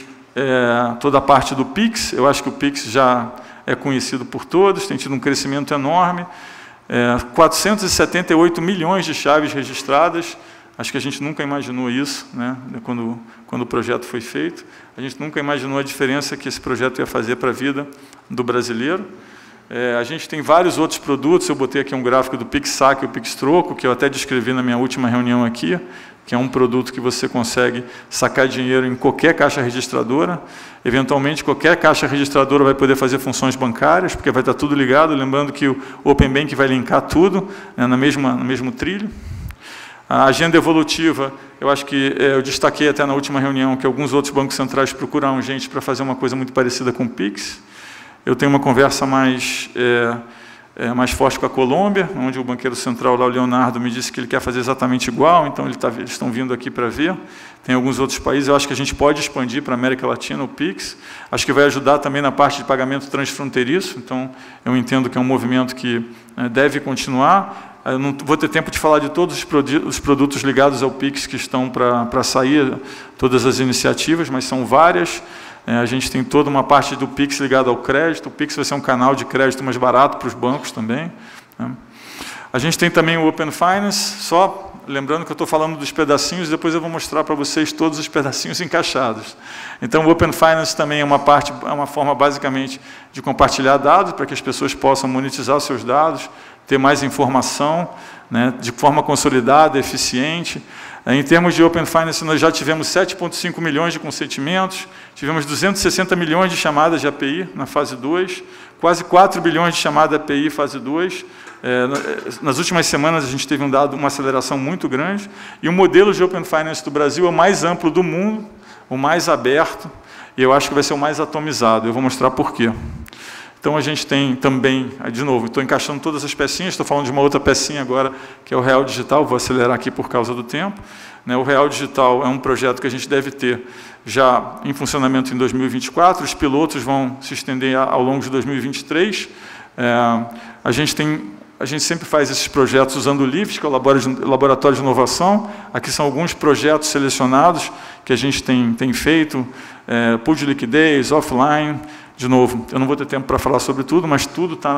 toda a parte do Pix. Eu acho que o Pix já é conhecido por todos, tem tido um crescimento enorme. 478 milhões de chaves registradas. Acho que a gente nunca imaginou isso, né? Quando o projeto foi feito. A gente nunca imaginou a diferença que esse projeto ia fazer para a vida do brasileiro. A gente tem vários outros produtos. Eu botei aqui um gráfico do Pix Saque e o Pix Troco, que eu até descrevi na minha última reunião aqui, que é um produto que você consegue sacar dinheiro em qualquer caixa registradora. Eventualmente, qualquer caixa registradora vai poder fazer funções bancárias, porque vai estar tudo ligado, lembrando que o Open Bank vai linkar tudo, né, no mesmo trilho. A agenda evolutiva, eu acho que eu destaquei até na última reunião que alguns outros bancos centrais procuraram gente para fazer uma coisa muito parecida com o Pix. Eu tenho uma conversa mais forte com a Colômbia, onde o banqueiro central lá, o Leonardo, me disse que ele quer fazer exatamente igual, então eles estão vindo aqui para ver. Tem alguns outros países, eu acho que a gente pode expandir para a América Latina o Pix. Acho que vai ajudar também na parte de pagamento transfronteiriço, então eu entendo que é um movimento que deve continuar. Eu não vou ter tempo de falar de todos os produtos ligados ao Pix que estão para sair, todas as iniciativas, mas são várias. A gente tem toda uma parte do Pix ligada ao crédito. O Pix vai ser um canal de crédito mais barato para os bancos também, né? A gente tem também o Open Finance, só lembrando que eu estou falando dos pedacinhos, depois eu vou mostrar para vocês todos os pedacinhos encaixados. Então, o Open Finance também é uma forma basicamente de compartilhar dados, para que as pessoas possam monetizar os seus dados, ter mais informação, né, de forma consolidada, eficiente. Em termos de Open Finance, nós já tivemos 7,5 milhões de consentimentos, tivemos 260 milhões de chamadas de API na fase 2, quase 4 bilhões de chamadas de API fase 2. Nas últimas semanas, a gente teve uma aceleração muito grande, e o modelo de Open Finance do Brasil é o mais amplo do mundo, o mais aberto, e eu acho que vai ser o mais atomizado. Eu vou mostrar por quê. Então, a gente tem também, de novo, estou encaixando todas as pecinhas, estou falando de uma outra pecinha agora, que é o Real Digital, vou acelerar aqui por causa do tempo. O Real Digital é um projeto que a gente deve ter já em funcionamento em 2024, os pilotos vão se estender ao longo de 2023. A gente sempre faz esses projetos usando o LIFT, que é o Laboratório de Inovação. Aqui são alguns projetos selecionados que a gente tem feito, pool de liquidez, offline. De novo, eu não vou ter tempo para falar sobre tudo, mas tudo está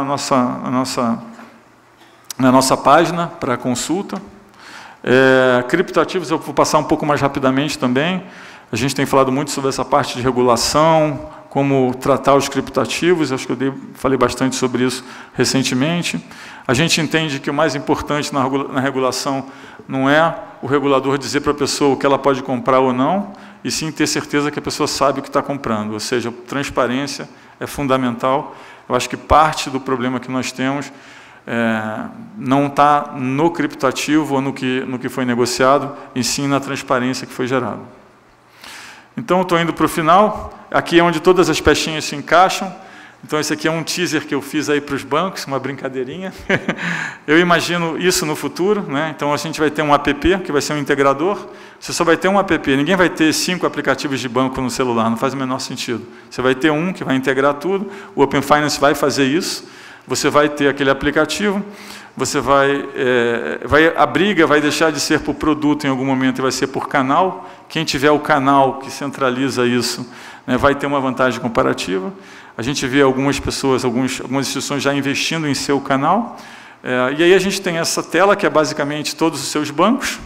na nossa página para consulta. Criptoativos eu vou passar um pouco mais rapidamente também. A gente tem falado muito sobre essa parte de regulação, como tratar os criptoativos, acho que eu falei bastante sobre isso recentemente. A gente entende que o mais importante na regulação não é o regulador dizer para a pessoa o que ela pode comprar ou não, e sim ter certeza que a pessoa sabe o que está comprando, ou seja, transparência é fundamental. Eu acho que parte do problema que nós temos não está no criptoativo ou no que foi negociado, e sim na transparência que foi gerada. Então, estou indo para o final. Aqui é onde todas as pechinhas se encaixam. Então, esse aqui é um teaser que eu fiz aí para os bancos, uma brincadeirinha. Eu imagino isso no futuro, né? Então, a gente vai ter um app, que vai ser um integrador. Você só vai ter um app, ninguém vai ter 5 aplicativos de banco no celular, não faz o menor sentido. Você vai ter um que vai integrar tudo, o Open Finance vai fazer isso, você vai ter aquele aplicativo, você a briga vai deixar de ser por produto em algum momento e vai ser por canal. Quem tiver o canal que centraliza isso, né, vai ter uma vantagem comparativa. A gente vê algumas pessoas, algumas instituições já investindo em seu canal. E aí a gente tem essa tela que é basicamente todos os seus bancos,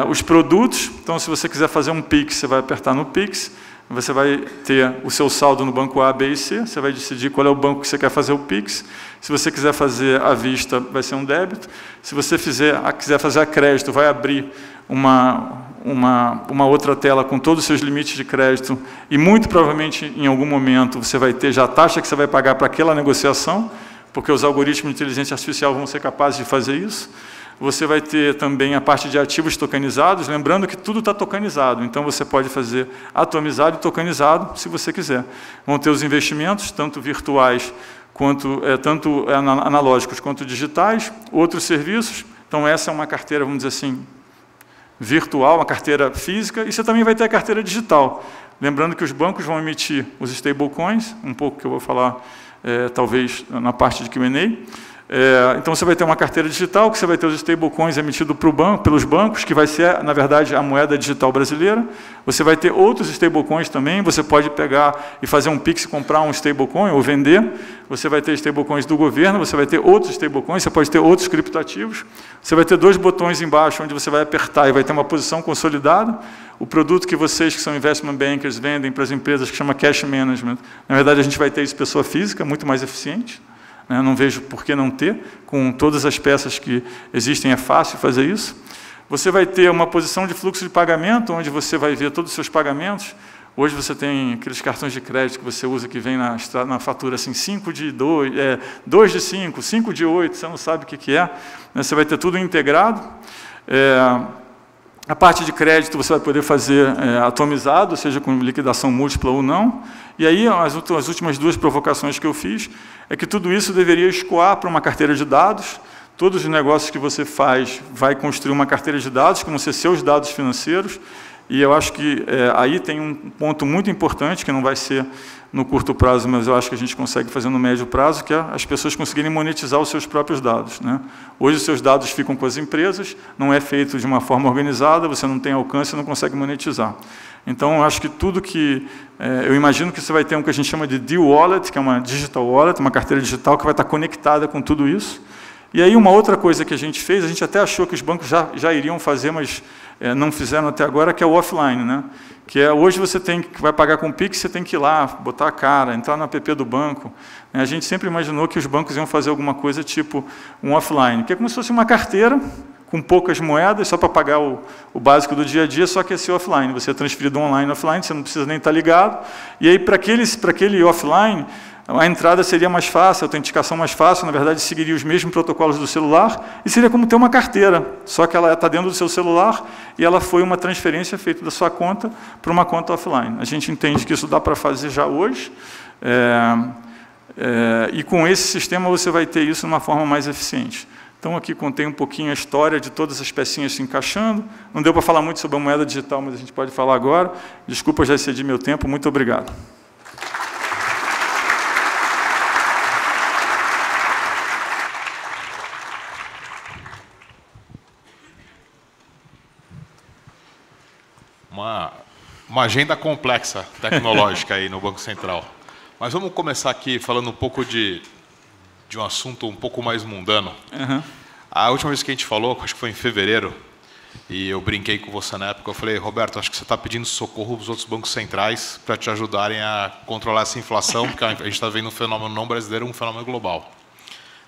os produtos. Então, se você quiser fazer um Pix, você vai apertar no Pix, você vai ter o seu saldo no banco A, B e C, você vai decidir qual é o banco que você quer fazer o Pix. Se você quiser fazer à vista, vai ser um débito. Se você quiser fazer a crédito, vai abrir uma outra tela com todos os seus limites de crédito e, muito provavelmente, em algum momento, você vai ter já a taxa que você vai pagar para aquela negociação, porque os algoritmos de inteligência artificial vão ser capazes de fazer isso. Você vai ter também a parte de ativos tokenizados, lembrando que tudo está tokenizado, então você pode fazer atomizado e tokenizado, se você quiser. Vão ter os investimentos, tanto virtuais, tanto analógicos quanto digitais, outros serviços. Então, essa é uma carteira, vamos dizer assim, virtual, uma carteira física, e você também vai ter a carteira digital. Lembrando que os bancos vão emitir os stablecoins, um pouco que eu vou falar, talvez, na parte de Q&A. Então, você vai ter uma carteira digital, que você vai ter os stablecoins emitidos pelos bancos, que vai ser, na verdade, a moeda digital brasileira. Você vai ter outros stablecoins também, você pode pegar e fazer um Pix, comprar um stablecoin ou vender. Você vai ter stablecoins do governo, você vai ter outros stablecoins, você pode ter outros criptoativos. Você vai ter 2 botões embaixo, onde você vai apertar e vai ter uma posição consolidada. O produto que vocês, que são investment bankers, vendem para as empresas, que chama cash management. Na verdade, a gente vai ter isso pessoa física, muito mais eficiente. Não vejo por que não ter, com todas as peças que existem, é fácil fazer isso. Você vai ter uma posição de fluxo de pagamento, onde você vai ver todos os seus pagamentos. Hoje você tem aqueles cartões de crédito que você usa, que vem na fatura assim, 5 de 2, 2 de 5, 5 de 8, você não sabe o que é. Você vai ter tudo integrado. A parte de crédito você vai poder fazer atomizado, seja com liquidação múltipla ou não. E aí, as últimas 2 provocações que eu fiz é que tudo isso deveria escoar para uma carteira de dados. Todos os negócios que você faz vai construir uma carteira de dados, que vão ser seus dados financeiros. E eu acho que aí tem um ponto muito importante, que não vai ser no curto prazo, mas eu acho que a gente consegue fazer no médio prazo, que é as pessoas conseguirem monetizar os seus próprios dados. Hoje, os seus dados ficam com as empresas, não é feito de uma forma organizada, você não tem alcance e não consegue monetizar. Então, eu acho que tudo que... eu imagino que você vai ter um que a gente chama de D-Wallet, que é uma digital wallet, uma carteira digital que vai estar conectada com tudo isso. E aí, uma outra coisa que a gente fez, a gente até achou que os bancos já iriam fazer, mas não fizeram até agora, que é o offline, que hoje você vai pagar com o Pix, você tem que ir lá, botar a cara, entrar no app do banco. A gente sempre imaginou que os bancos iam fazer alguma coisa tipo um offline, que é como se fosse uma carteira com poucas moedas, só para pagar o básico do dia a dia, só que esse offline. Você é transferido online offline, você não precisa nem estar ligado. E aí, para aquele offline, a entrada seria mais fácil, a autenticação mais fácil, na verdade, seguiria os mesmos protocolos do celular, e seria como ter uma carteira, só que ela está dentro do seu celular, e ela foi uma transferência feita da sua conta para uma conta offline. A gente entende que isso dá para fazer já hoje, e com esse sistema você vai ter isso de uma forma mais eficiente. Então, aqui contei um pouquinho a história de todas as pecinhas se encaixando. Não deu para falar muito sobre a moeda digital, mas a gente pode falar agora. Desculpa, já excedi meu tempo. Muito obrigado. Uma agenda complexa, tecnológica aí no Banco Central. Mas vamos começar aqui falando um pouco de um assunto um pouco mais mundano. Uhum. A última vez que a gente falou, acho que foi em fevereiro, e eu brinquei com você na época, eu falei, Roberto, acho que você está pedindo socorro dos outros bancos centrais para te ajudarem a controlar essa inflação, porque a gente está vendo um fenômeno não brasileiro, um fenômeno global.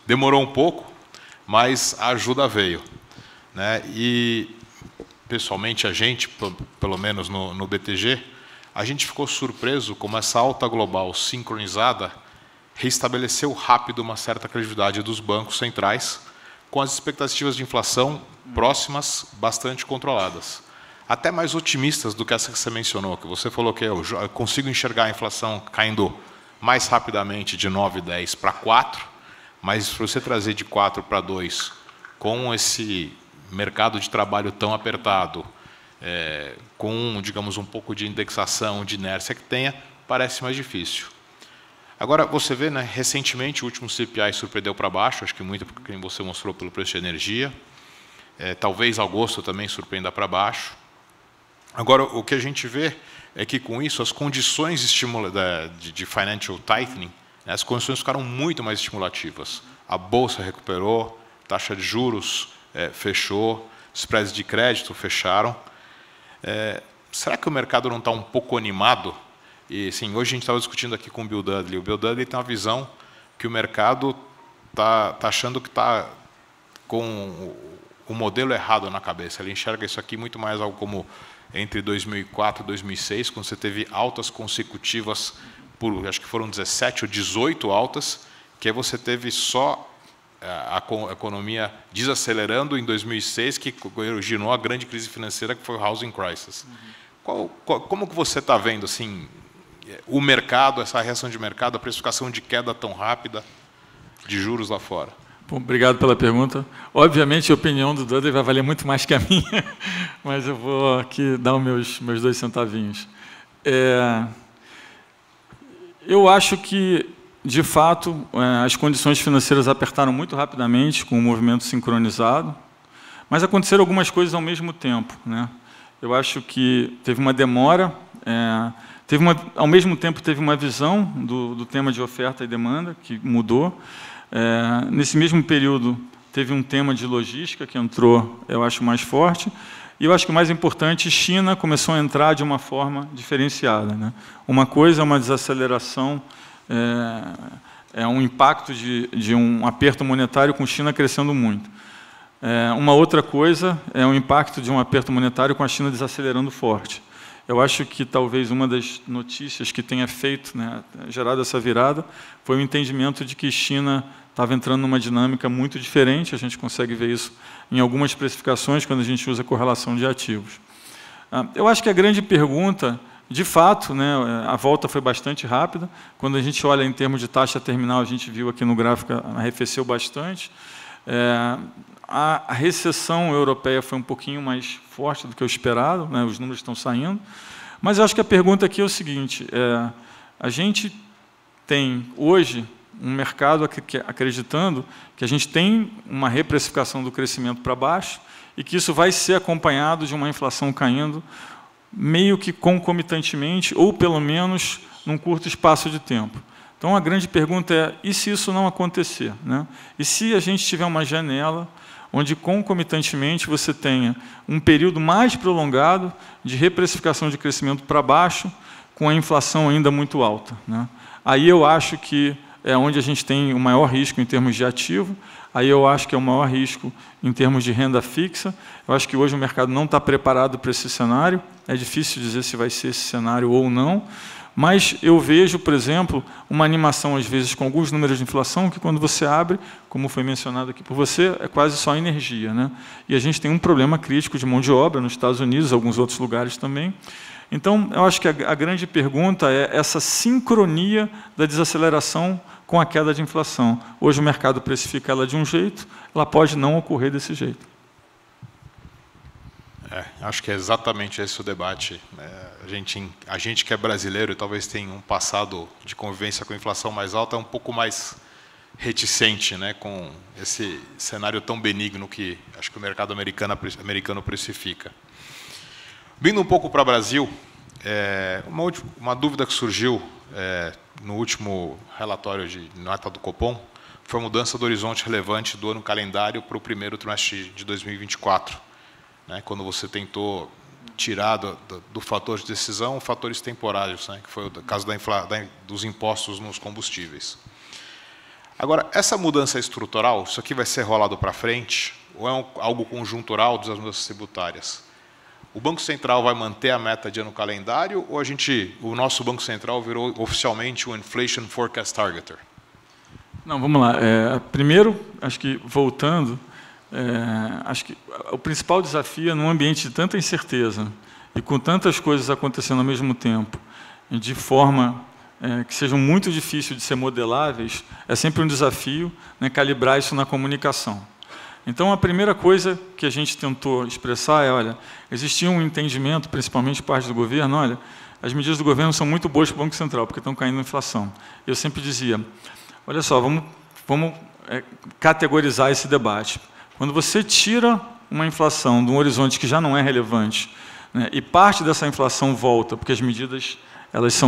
Demorou um pouco, mas a ajuda veio. E, pessoalmente, a gente, pelo menos no BTG, a gente ficou surpreso como essa alta global sincronizada restabeleceu rápido uma certa credibilidade dos bancos centrais, com as expectativas de inflação próximas, bastante controladas. Até mais otimistas do que essa que você mencionou, que você falou que eu consigo enxergar a inflação caindo mais rapidamente de 9,10 para 4, mas se você trazer de 4 para 2, com esse mercado de trabalho tão apertado, com, digamos, um pouco de indexação, de inércia que tenha, parece mais difícil. Agora, você vê, recentemente o último CPI surpreendeu para baixo, acho que muito porque você mostrou pelo preço de energia. Talvez agosto também surpreenda para baixo. Agora, o que a gente vê é que, com isso, as condições de financial tightening, as condições ficaram muito mais estimulativas. A Bolsa recuperou, taxa de juros fechou, spreads de crédito fecharam. Será que o mercado não está um pouco animado E, sim, hoje a gente estava discutindo aqui com o Bill Dudley. O Bill Dudley tem uma visão que o mercado está achando que está com o modelo errado na cabeça. Ele enxerga isso aqui muito mais algo como entre 2004 e 2006, quando você teve altas consecutivas, acho que foram 17 ou 18 altas, que aí você teve só a economia desacelerando em 2006, que originou a grande crise financeira, que foi o housing crisis. Como que você está vendo assim, o mercado, essa reação de mercado, a precificação de queda tão rápida de juros lá fora? Bom, obrigado pela pergunta. Obviamente, a opinião do Dudley vai valer muito mais que a minha, mas eu vou aqui dar os meus 2 centavinhos. Eu acho que, de fato, as condições financeiras apertaram muito rapidamente com o movimento sincronizado, mas aconteceram algumas coisas ao mesmo tempo, né? Eu acho que teve uma demora, ao mesmo tempo teve uma visão do tema de oferta e demanda, que mudou. Nesse mesmo período, teve um tema de logística que entrou, eu acho, mais forte. E eu acho que o mais importante, China começou a entrar de uma forma diferenciada, né? Uma coisa é uma desaceleração, um impacto de um aperto monetário com China crescendo muito. Uma outra coisa é um impacto de um aperto monetário com a China desacelerando forte. Eu acho que talvez uma das notícias que tenha feito, né, gerado essa virada, foi o entendimento de que China estava entrando numa dinâmica muito diferente. A gente consegue ver isso em algumas precificações quando a gente usa correlação de ativos. Eu acho que a grande pergunta, de fato, né, a volta foi bastante rápida. Quando a gente olha em termos de taxa terminal, a gente viu aqui no gráfico, arrefeceu bastante. A recessão europeia foi um pouquinho mais forte do que o esperado, né? Os números estão saindo. Mas eu acho que a pergunta aqui é o seguinte, a gente tem hoje um mercado acreditando que a gente tem uma reprecificação do crescimento para baixo e que isso vai ser acompanhado de uma inflação caindo meio que concomitantemente ou pelo menos num curto espaço de tempo. Então a grande pergunta é, e se isso não acontecer, né? E se a gente tiver uma janela onde concomitantemente você tenha um período mais prolongado de reprecificação de crescimento para baixo, com a inflação ainda muito alta, né? Aí eu acho que é onde a gente tem o maior risco em termos de ativo, aí eu acho que é o maior risco em termos de renda fixa. Eu acho que hoje o mercado não está preparado para esse cenário, é difícil dizer se vai ser esse cenário ou não, mas eu vejo, por exemplo, uma animação, às vezes, com alguns números de inflação, que quando você abre, como foi mencionado aqui por você, é quase só energia, né? E a gente tem um problema crítico de mão de obra nos Estados Unidos, em alguns outros lugares também. Então, eu acho que a grande pergunta é essa sincronia da desaceleração com a queda de inflação. Hoje o mercado precifica ela de um jeito, ela pode não ocorrer desse jeito. Acho que é exatamente esse o debate. A gente que é brasileiro e talvez tenha um passado de convivência com a inflação mais alta, é um pouco mais reticente, né, com esse cenário tão benigno que acho que o mercado americano precifica. Vindo um pouco para o Brasil, uma dúvida que surgiu no último relatório de nota do Copom foi a mudança do horizonte relevante do ano calendário para o primeiro trimestre de 2024. Né, quando você tentou tirar do fator de decisão fatores temporários, né, que foi o caso dos impostos nos combustíveis. Agora, essa mudança estrutural, isso aqui vai ser rolado para frente, ou é algo conjuntural das mudanças tributárias? O Banco Central vai manter a meta de ano calendário, ou o nosso Banco Central virou oficialmente o Inflation Forecast Targeter? Não, vamos lá. Primeiro, acho que voltando, acho que o principal desafio é num ambiente de tanta incerteza e com tantas coisas acontecendo ao mesmo tempo, de forma que sejam muito difíceis de ser modeláveis, é sempre um desafio, né, calibrar isso na comunicação. Então, a primeira coisa que a gente tentou expressar é, olha, existia um entendimento, principalmente por parte do governo, olha, as medidas do governo são muito boas para o Banco Central, porque estão caindo a inflação. Eu sempre dizia, olha só, vamos categorizar esse debate. Quando você tira uma inflação de um horizonte que já não é relevante, né, e parte dessa inflação volta, porque as medidas elas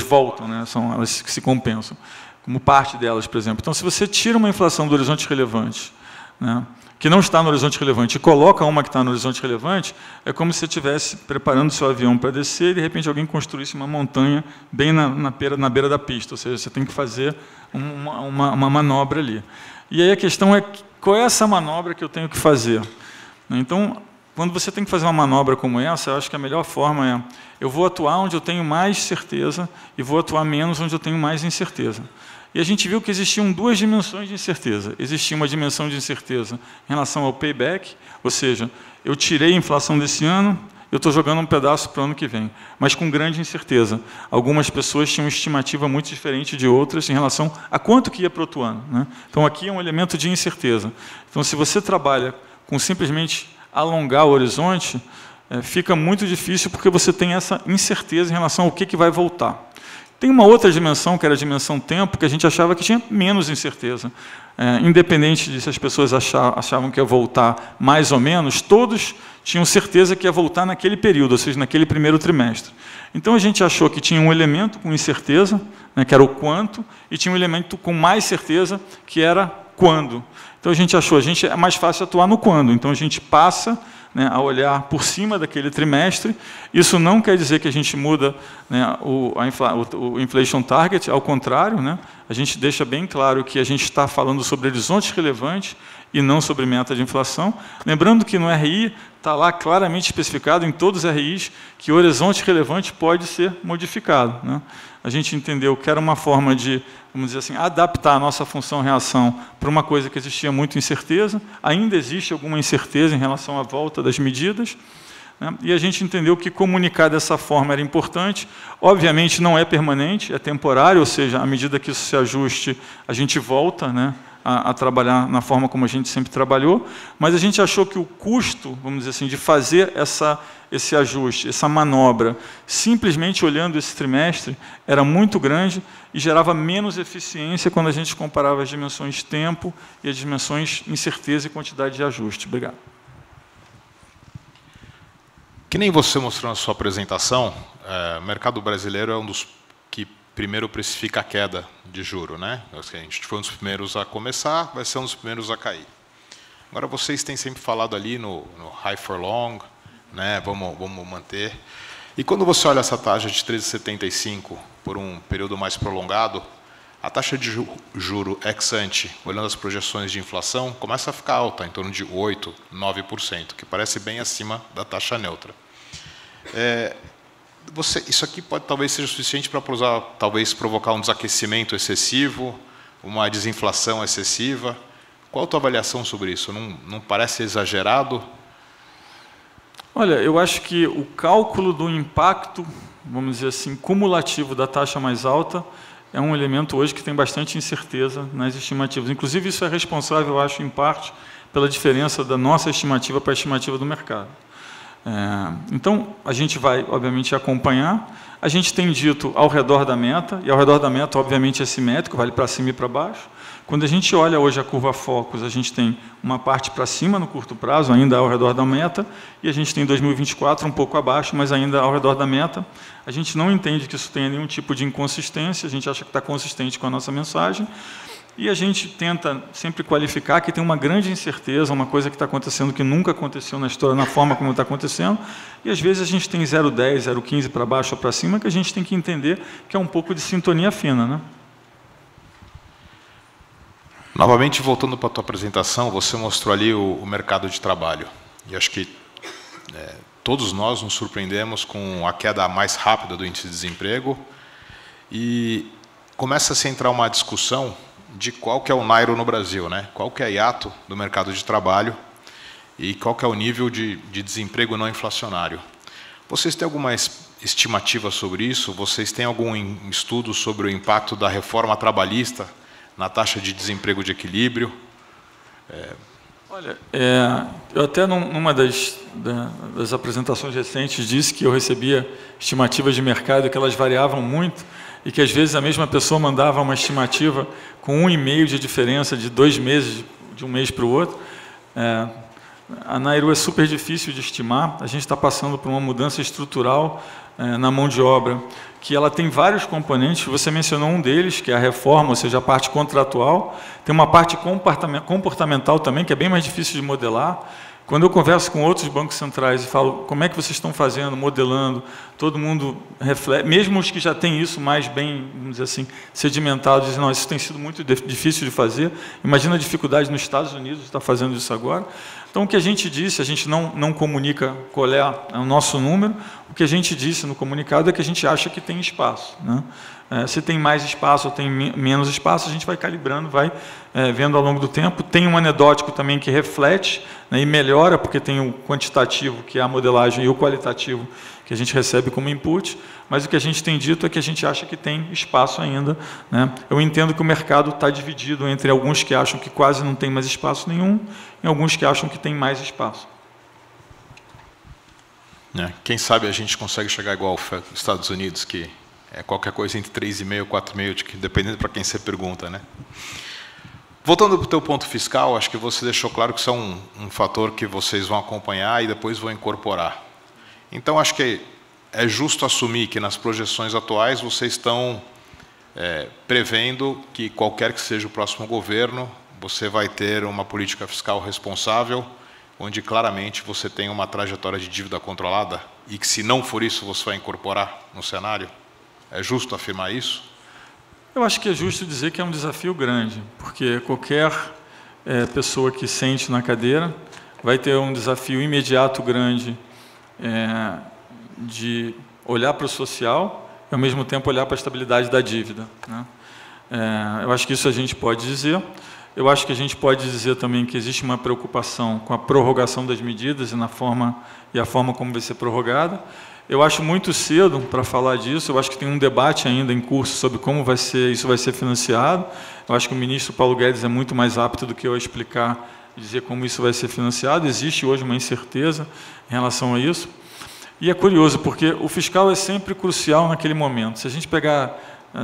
voltam, né, elas se compensam, como parte delas, por exemplo. Então, se você tira uma inflação do horizonte relevante, né, que não está no horizonte relevante e coloca uma que está no horizonte relevante, é como se você estivesse preparando seu avião para descer e, de repente, alguém construísse uma montanha bem na beira da pista. Ou seja, você tem que fazer uma manobra ali. E aí a questão é, qual é essa manobra que eu tenho que fazer? Então, quando você tem que fazer uma manobra como essa, eu acho que a melhor forma é, eu vou atuar onde eu tenho mais certeza e vou atuar menos onde eu tenho mais incerteza. E a gente viu que existiam duas dimensões de incerteza. Existia uma dimensão de incerteza em relação ao payback, ou seja, eu tirei a inflação desse ano, eu estou jogando um pedaço para o ano que vem, mas com grande incerteza. Algumas pessoas tinham uma estimativa muito diferente de outras em relação a quanto que ia para o outro ano, né? Então, aqui é um elemento de incerteza. Então, se você trabalha com simplesmente alongar o horizonte, fica muito difícil porque você tem essa incerteza em relação ao que vai voltar. Tem uma outra dimensão, que era a dimensão tempo, que a gente achava que tinha menos incerteza. Independente de se as pessoas achavam que ia voltar mais ou menos, todos tinham certeza que ia voltar naquele período, ou seja, naquele primeiro trimestre. Então, a gente achou que tinha um elemento com incerteza, né, que era o quanto, e tinha um elemento com mais certeza, que era quando. Então, a gente achou, é mais fácil atuar no quando. Então, a gente passa, né, a olhar por cima daquele trimestre. Isso não quer dizer que a gente muda, né, o inflation target, ao contrário, né, a gente deixa bem claro que a gente está falando sobre horizontes relevantes e não sobre meta de inflação. Lembrando que no RI está lá claramente especificado, em todos os RIs, que o horizonte relevante pode ser modificado, né? A gente entendeu que era uma forma de, vamos dizer assim, adaptar a nossa função-reação para uma coisa que existia muito incerteza. Ainda existe alguma incerteza em relação à volta das medidas, né? E a gente entendeu que comunicar dessa forma era importante. Obviamente, não é permanente, é temporário, ou seja, à medida que isso se ajuste, a gente volta, né, a trabalhar na forma como a gente sempre trabalhou, mas a gente achou que o custo, vamos dizer assim, de fazer esse ajuste, essa manobra, simplesmente olhando esse trimestre, era muito grande e gerava menos eficiência quando a gente comparava as dimensões tempo e as dimensões incerteza e quantidade de ajuste. Obrigado. Que nem você mostrou na sua apresentação, o mercado brasileiro é um dos que primeiro precifica a queda de juro, né? A gente foi um dos primeiros a começar, vai ser um dos primeiros a cair. Agora, vocês têm sempre falado ali no high for long, né? Vamos manter. E quando você olha essa taxa de 13,75 por um período mais prolongado, a taxa de juro ex ante, olhando as projeções de inflação, começa a ficar alta, em torno de 8%, 9%, que parece bem acima da taxa neutra. Isso aqui talvez seja suficiente para talvez provocar um desaquecimento excessivo, uma desinflação excessiva. Qual a tua avaliação sobre isso? Não parece exagerado? Olha, eu acho que o cálculo do impacto, vamos dizer assim, cumulativo da taxa mais alta é um elemento hoje que tem bastante incerteza nas estimativas. Inclusive, isso é responsável, eu acho, em parte, pela diferença da nossa estimativa para a estimativa do mercado. Então, a gente vai, obviamente, acompanhar. A gente tem dito ao redor da meta, e ao redor da meta, obviamente, é simétrico, vale para cima e para baixo. Quando a gente olha hoje a curva Focus, a gente tem uma parte para cima no curto prazo, ainda ao redor da meta, e a gente tem 2024 um pouco abaixo, mas ainda ao redor da meta. A gente não entende que isso tenha nenhum tipo de inconsistência, a gente acha que está consistente com a nossa mensagem, e a gente tenta sempre qualificar que tem uma grande incerteza, uma coisa que está acontecendo que nunca aconteceu na história, na forma como está acontecendo, e às vezes a gente tem 0,10, 0,15 para baixo ou para cima, que a gente tem que entender que é um pouco de sintonia fina, né? Novamente, voltando para a tua apresentação, você mostrou ali o mercado de trabalho. E acho que todos nós nos surpreendemos com a queda mais rápida do índice de desemprego, e começa a se entrar uma discussão de qual que é o Nairo no Brasil, né? Qual que é o hiato do mercado de trabalho e qual que é o nível de desemprego não inflacionário. Vocês têm alguma estimativa sobre isso? Vocês têm algum estudo sobre o impacto da reforma trabalhista na taxa de desemprego de equilíbrio? Olha, eu até numa das apresentações recentes disse que eu recebia estimativas de mercado que elas variavam muito e que às vezes a mesma pessoa mandava uma estimativa com 1,5 de diferença de 2 meses, de um mês para o outro. a Nairu é super difícil de estimar. A gente está passando por uma mudança estrutural na mão de obra, que ela tem vários componentes. Você mencionou um deles, que é a reforma, ou seja, a parte contratual. Tem uma parte comportamental também, que é bem mais difícil de modelar. Quando eu converso com outros bancos centrais e falo como é que vocês estão fazendo, modelando, todo mundo reflete, mesmo os que já têm isso mais bem, vamos dizer assim, sedimentado, dizem, não, isso tem sido muito difícil de fazer. Imagina a dificuldade nos Estados Unidos de estar fazendo isso agora. Então, o que a gente disse, a gente não comunica qual é o nosso número, o que a gente disse no comunicado é que a gente acha que tem espaço, né? Se tem mais espaço ou tem menos espaço, a gente vai calibrando, vai vendo ao longo do tempo. Tem um anedótico também que reflete, né, e melhora, porque tem o quantitativo, que é a modelagem, e o qualitativo, que a gente recebe como input, mas o que a gente tem dito é que a gente acha que tem espaço ainda, né? Eu entendo que o mercado está dividido entre alguns que acham que quase não tem mais espaço nenhum e alguns que acham que tem mais espaço. Quem sabe a gente consegue chegar igual aos Estados Unidos, que é qualquer coisa entre 3,5 e 4,5, dependendo para quem você pergunta, né? Voltando para o teu ponto fiscal, acho que você deixou claro que isso é um fator que vocês vão acompanhar e depois vão incorporar. Então, acho que é justo assumir que nas projeções atuais vocês estão prevendo que qualquer que seja o próximo governo, você vai ter uma política fiscal responsável, onde claramente você tem uma trajetória de dívida controlada e que, se não for isso, você vai incorporar no cenário? É justo afirmar isso? Eu acho que é justo dizer que é um desafio grande, porque qualquer pessoa que sente na cadeira vai ter um desafio imediato grande de olhar para o social e, ao mesmo tempo, olhar para a estabilidade da dívida, né? Eu acho que isso a gente pode dizer. Eu acho que a gente pode dizer também que existe uma preocupação com a prorrogação das medidas e a forma como vai ser prorrogada. Eu acho muito cedo para falar disso. Eu acho que tem um debate ainda em curso sobre como isso vai ser financiado. Eu acho que o ministro Paulo Guedes é muito mais apto do que eu a explicar, dizer como isso vai ser financiado. Existe hoje uma incerteza em relação a isso. E é curioso, porque o fiscal é sempre crucial naquele momento. Se a gente pegar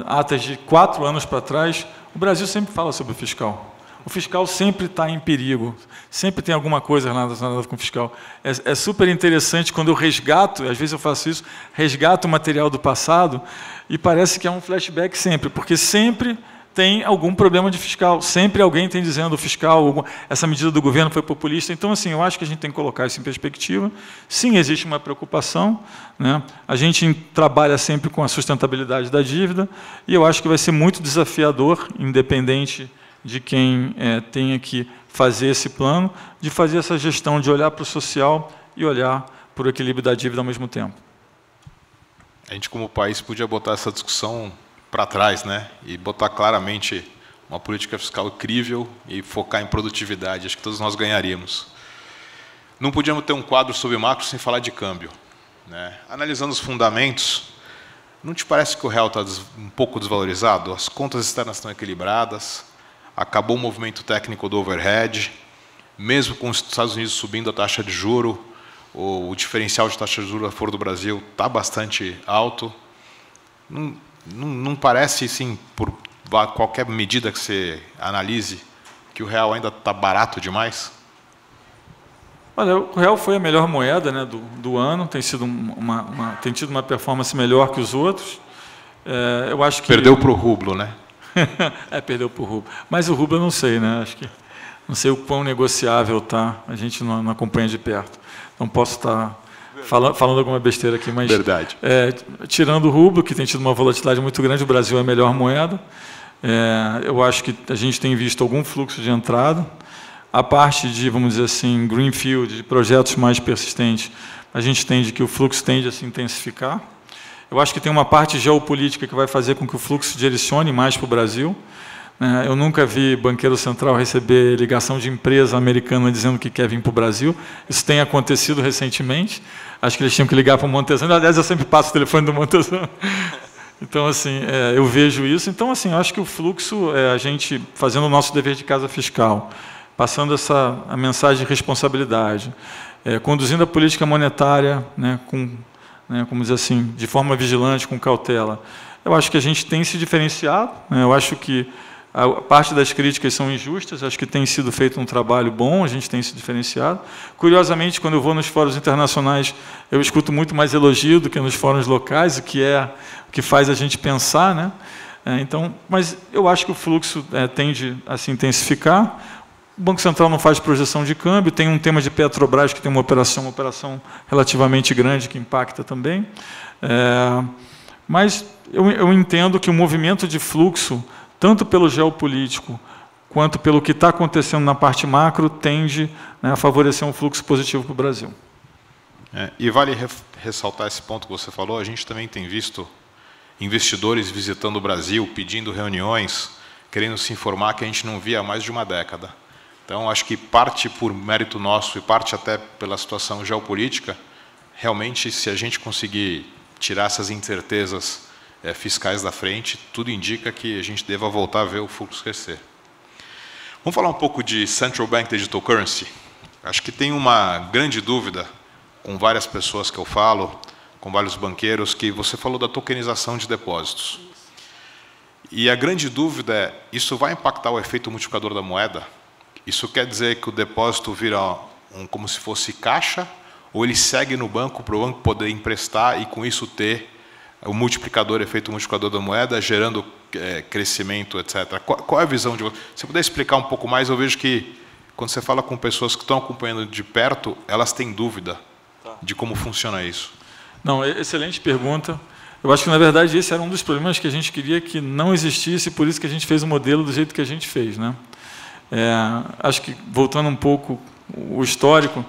atas de 4 anos para trás, o Brasil sempre fala sobre o fiscal. O fiscal sempre está em perigo, sempre tem alguma coisa relacionada com o fiscal. É super interessante quando eu resgato, às vezes eu faço isso, resgato o material do passado e parece que é um flashback sempre, porque sempre tem algum problema de fiscal, sempre alguém tem dizendo o fiscal, essa medida do governo foi populista. Então, assim, eu acho que a gente tem que colocar isso em perspectiva. Sim, existe uma preocupação, né? A gente trabalha sempre com a sustentabilidade da dívida e eu acho que vai ser muito desafiador, independente de quem tenha que fazer esse plano, de fazer essa gestão, de olhar para o social e olhar para o equilíbrio da dívida ao mesmo tempo. A gente, como país, podia botar essa discussão para trás, né? E botar claramente uma política fiscal crível e focar em produtividade. Acho que todos nós ganharíamos. Não podíamos ter um quadro sobre macro sem falar de câmbio, né? Analisando os fundamentos, não te parece que o real está um pouco desvalorizado? As contas externas estão equilibradas, acabou o movimento técnico do overhead, mesmo com os Estados Unidos subindo a taxa de juro, o diferencial de taxa de juros fora do Brasil está bastante alto. Não parece, sim, por qualquer medida que você analise, que o real ainda está barato demais? Olha, o real foi a melhor moeda, né, do ano, tem tido uma performance melhor que os outros. Eu acho que perdeu para o rublo, né? Perdeu para o rublo. Mas o rublo eu não sei, né? Acho que não sei o quão negociável está, a gente não acompanha de perto. Não posso estar falando alguma besteira aqui, mas verdade. Tirando o rublo, que tem tido uma volatilidade muito grande, o Brasil é a melhor moeda. Eu acho que a gente tem visto algum fluxo de entrada. A parte de, vamos dizer assim, greenfield, de projetos mais persistentes, a gente entende que o fluxo tende a se intensificar. Eu acho que tem uma parte geopolítica que vai fazer com que o fluxo se direcione mais para o Brasil. Eu nunca vi banqueiro central receber ligação de empresa americana dizendo que quer vir para o Brasil. Isso tem acontecido recentemente. Acho que eles tinham que ligar para o Montezano. Aliás, eu sempre passo o telefone do Montezano. Então, assim, eu vejo isso. Então, assim, eu acho que o fluxo é a gente fazendo o nosso dever de casa fiscal, passando a mensagem de responsabilidade, conduzindo a política monetária, né, como dizer assim, de forma vigilante, com cautela. Eu acho que a gente tem se diferenciado, né? Eu acho que A parte das críticas são injustas, acho que tem sido feito um trabalho bom, a gente tem se diferenciado. Curiosamente, quando eu vou nos fóruns internacionais, eu escuto muito mais elogio do que nos fóruns locais, o que faz a gente pensar, né? Então, mas eu acho que o fluxo tende a se intensificar. O Banco Central não faz projeção de câmbio, tem um tema de Petrobras, que tem uma operação relativamente grande, que impacta também. Mas eu entendo que o movimento de fluxo, tanto pelo geopolítico, quanto pelo que está acontecendo na parte macro, tende, né, a favorecer um fluxo positivo para o Brasil. E vale ressaltar esse ponto que você falou, a gente também tem visto investidores visitando o Brasil, pedindo reuniões, querendo se informar, que a gente não via há mais de uma década. Então, acho que parte por mérito nosso e parte até pela situação geopolítica, realmente, se a gente conseguir tirar essas incertezas fiscais da frente, tudo indica que a gente deva voltar a ver o fluxo crescer. Vamos falar um pouco de Central Bank Digital Currency. Acho que tem uma grande dúvida com várias pessoas que eu falo, com vários banqueiros, que você falou da tokenização de depósitos. E a grande dúvida é, isso vai impactar o efeito multiplicador da moeda? Isso quer dizer que o depósito vira como se fosse caixa, ou ele segue no banco para o banco poder emprestar e com isso ter o multiplicador, efeito multiplicador da moeda, gerando crescimento, etc. Qual é a visão de você? Se puder explicar um pouco mais, eu vejo que quando você fala com pessoas que estão acompanhando de perto, elas têm dúvida de como funciona isso. Não, excelente pergunta. Eu acho que, na verdade, esse era um dos problemas que a gente queria que não existisse, por isso que a gente fez o modelo do jeito que a gente fez, né? Acho que, voltando um pouco o histórico,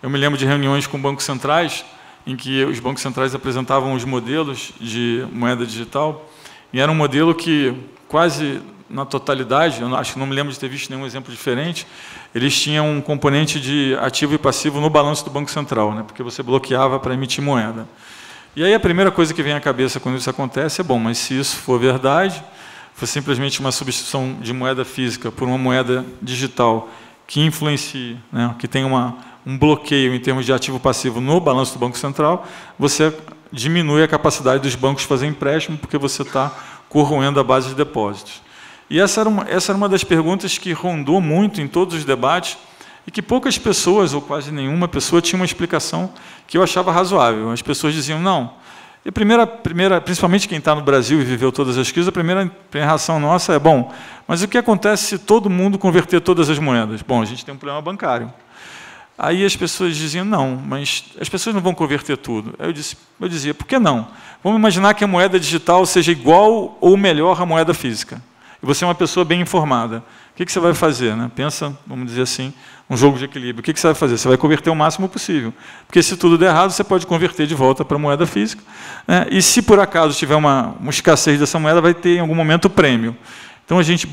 eu me lembro de reuniões com bancos centrais, em que os bancos centrais apresentavam os modelos de moeda digital, e era um modelo que, quase na totalidade, eu acho que não me lembro de ter visto nenhum exemplo diferente, eles tinham um componente de ativo e passivo no balanço do Banco Central, né, porque você bloqueava para emitir moeda. E aí a primeira coisa que vem à cabeça quando isso acontece é, bom, mas se isso for verdade, for simplesmente uma substituição de moeda física por uma moeda digital que influencie, né, que tenha um bloqueio em termos de ativo passivo no balanço do Banco Central, você diminui a capacidade dos bancos de fazer empréstimo, porque você está corroendo a base de depósitos. E essa era uma das perguntas que rondou muito em todos os debates, e que poucas pessoas, ou quase nenhuma pessoa, tinha uma explicação que eu achava razoável. As pessoas diziam, não. E principalmente quem está no Brasil e viveu todas as crises, a primeira reação nossa é, bom, mas o que acontece se todo mundo converter todas as moedas? Bom, a gente tem um problema bancário. Aí as pessoas diziam, não, mas as pessoas não vão converter tudo. Aí eu dizia, por que não? Vamos imaginar que a moeda digital seja igual ou melhor à moeda física. E você é uma pessoa bem informada. O que você vai fazer? Né? Pensa, vamos dizer assim, um jogo de equilíbrio. O que você vai fazer? Você vai converter o máximo possível. Porque se tudo der errado, você pode converter de volta para a moeda física. Né? E se por acaso tiver uma escassez dessa moeda, vai ter em algum momento o prêmio. Então a gente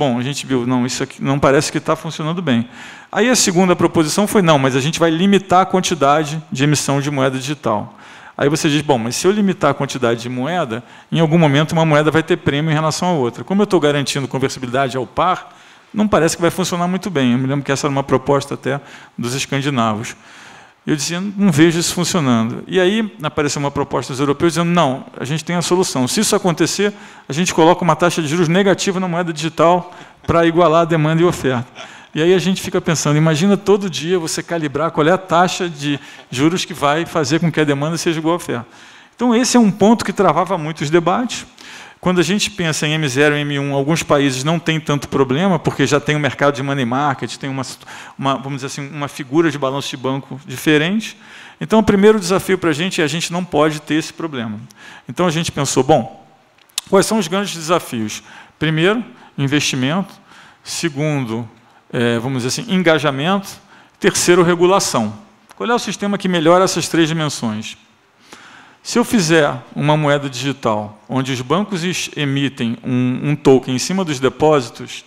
viu, não, isso aqui não parece que está funcionando bem. Aí a segunda proposição foi, não, mas a gente vai limitar a quantidade de emissão de moeda digital. Aí você diz, bom, mas se eu limitar a quantidade de moeda, em algum momento uma moeda vai ter prêmio em relação à outra. Como eu estou garantindo conversibilidade ao par, não parece que vai funcionar muito bem. Eu me lembro que essa era uma proposta até dos escandinavos. Eu dizia, não vejo isso funcionando. E aí apareceu uma proposta dos europeus dizendo, não, a gente tem a solução. Se isso acontecer, a gente coloca uma taxa de juros negativa na moeda digital para igualar a demanda e a oferta. E aí a gente fica pensando, imagina todo dia você calibrar qual é a taxa de juros que vai fazer com que a demanda seja igual à oferta. Então esse é um ponto que travava muito os debates. Quando a gente pensa em M0 e M1, alguns países não têm tanto problema, porque já tem um mercado de money market, tem vamos dizer assim, uma figura de balanço de banco diferente. Então, o primeiro desafio para a gente não pode ter esse problema. Então, a gente pensou, bom, quais são os grandes desafios? Primeiro, investimento. Segundo, vamos dizer assim, engajamento. Terceiro, regulação. Qual é o sistema que melhora essas três dimensões? Se eu fizer uma moeda digital, onde os bancos emitem um token em cima dos depósitos,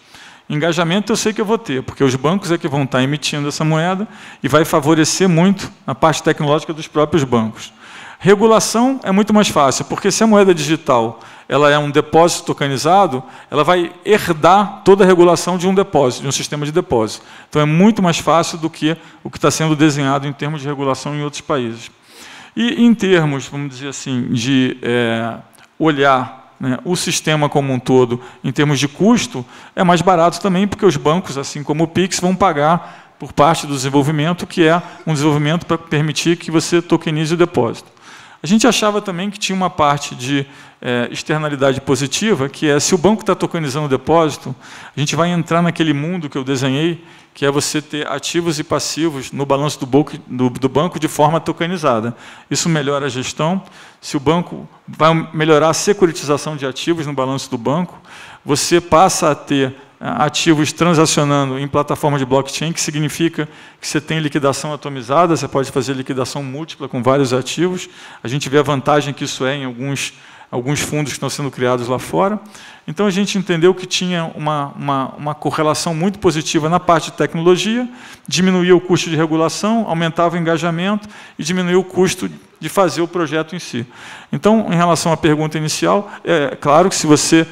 engajamento eu sei que eu vou ter, porque os bancos é que vão estar emitindo essa moeda e vai favorecer muito a parte tecnológica dos próprios bancos. Regulação é muito mais fácil, porque se a moeda digital ela é um depósito tokenizado, ela vai herdar toda a regulação de um depósito, de um sistema de depósito. Então é muito mais fácil do que o que está sendo desenhado em termos de regulação em outros países. E em termos, vamos dizer assim, de olhar né, o sistema como um todo, em termos de custo, é mais barato também, porque os bancos, assim como o Pix, vão pagar por parte do desenvolvimento, que é um desenvolvimento para permitir que você tokenize o depósito. A gente achava também que tinha uma parte de externalidade positiva, que é, se o banco está tokenizando o depósito, a gente vai entrar naquele mundo que eu desenhei, que é você ter ativos e passivos no balanço do banco de forma tokenizada. Isso melhora a gestão. Se o banco vai melhorar a securitização de ativos no balanço do banco, você passa a ter ativos transacionando em plataforma de blockchain, que significa que você tem liquidação atomizada, você pode fazer liquidação múltipla com vários ativos. A gente vê a vantagem que isso é em alguns fundos que estão sendo criados lá fora. Então, a gente entendeu que tinha uma correlação muito positiva na parte de tecnologia, diminuía o custo de regulação, aumentava o engajamento e diminuía o custo de fazer o projeto em si. Então, em relação à pergunta inicial, é claro que se você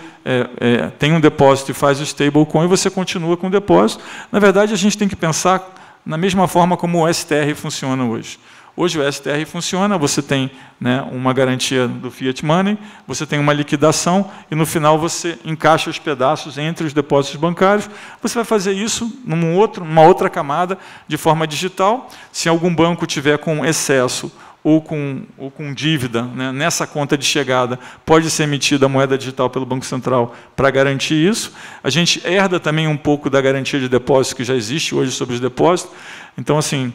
tem um depósito e faz o stablecoin, você continua com o depósito. Na verdade, a gente tem que pensar na mesma forma como o STR funciona hoje. Hoje o STR funciona, você tem, né, uma garantia do Fiat Money, você tem uma liquidação e no final você encaixa os pedaços entre os depósitos bancários. Você vai fazer isso numa outra camada de forma digital. Se algum banco tiver com excesso ou com dívida, né, nessa conta de chegada, pode ser emitida a moeda digital pelo Banco Central para garantir isso. A gente herda também um pouco da garantia de depósito que já existe hoje sobre os depósitos. Então, assim,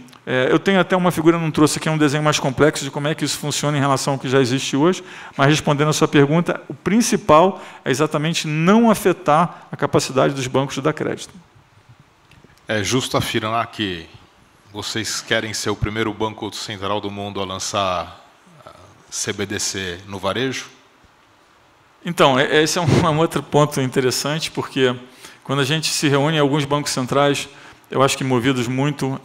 eu tenho até uma figura, não trouxe aqui um desenho mais complexo de como é que isso funciona em relação ao que já existe hoje, mas respondendo a sua pergunta, o principal é exatamente não afetar a capacidade dos bancos de dar crédito. É justo afirmar que vocês querem ser o primeiro banco central do mundo a lançar CBDC no varejo? Então, esse é um outro ponto interessante, porque quando a gente se reúne em alguns bancos centrais, eu acho que movidos muito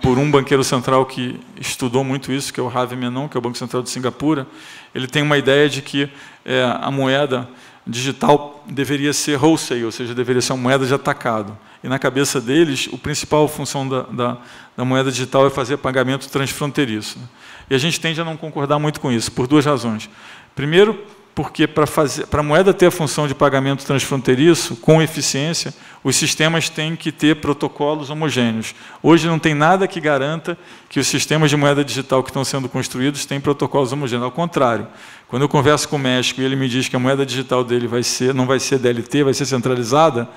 por um banqueiro central que estudou muito isso, que é o Ravi Menon, que é o Banco Central de Singapura, ele tem uma ideia de que a moeda digital deveria ser wholesale, ou seja, deveria ser uma moeda de atacado. E na cabeça deles, a principal função da moeda digital é fazer pagamento transfronteiriço. E a gente tende a não concordar muito com isso, por duas razões. Primeiro, porque para a moeda ter a função de pagamento transfronteiriço, com eficiência, os sistemas têm que ter protocolos homogêneos. Hoje não tem nada que garanta que os sistemas de moeda digital que estão sendo construídos têm protocolos homogêneos. Ao contrário, quando eu converso com o México e ele me diz que a moeda digital dele não vai ser DLT, vai ser centralizada,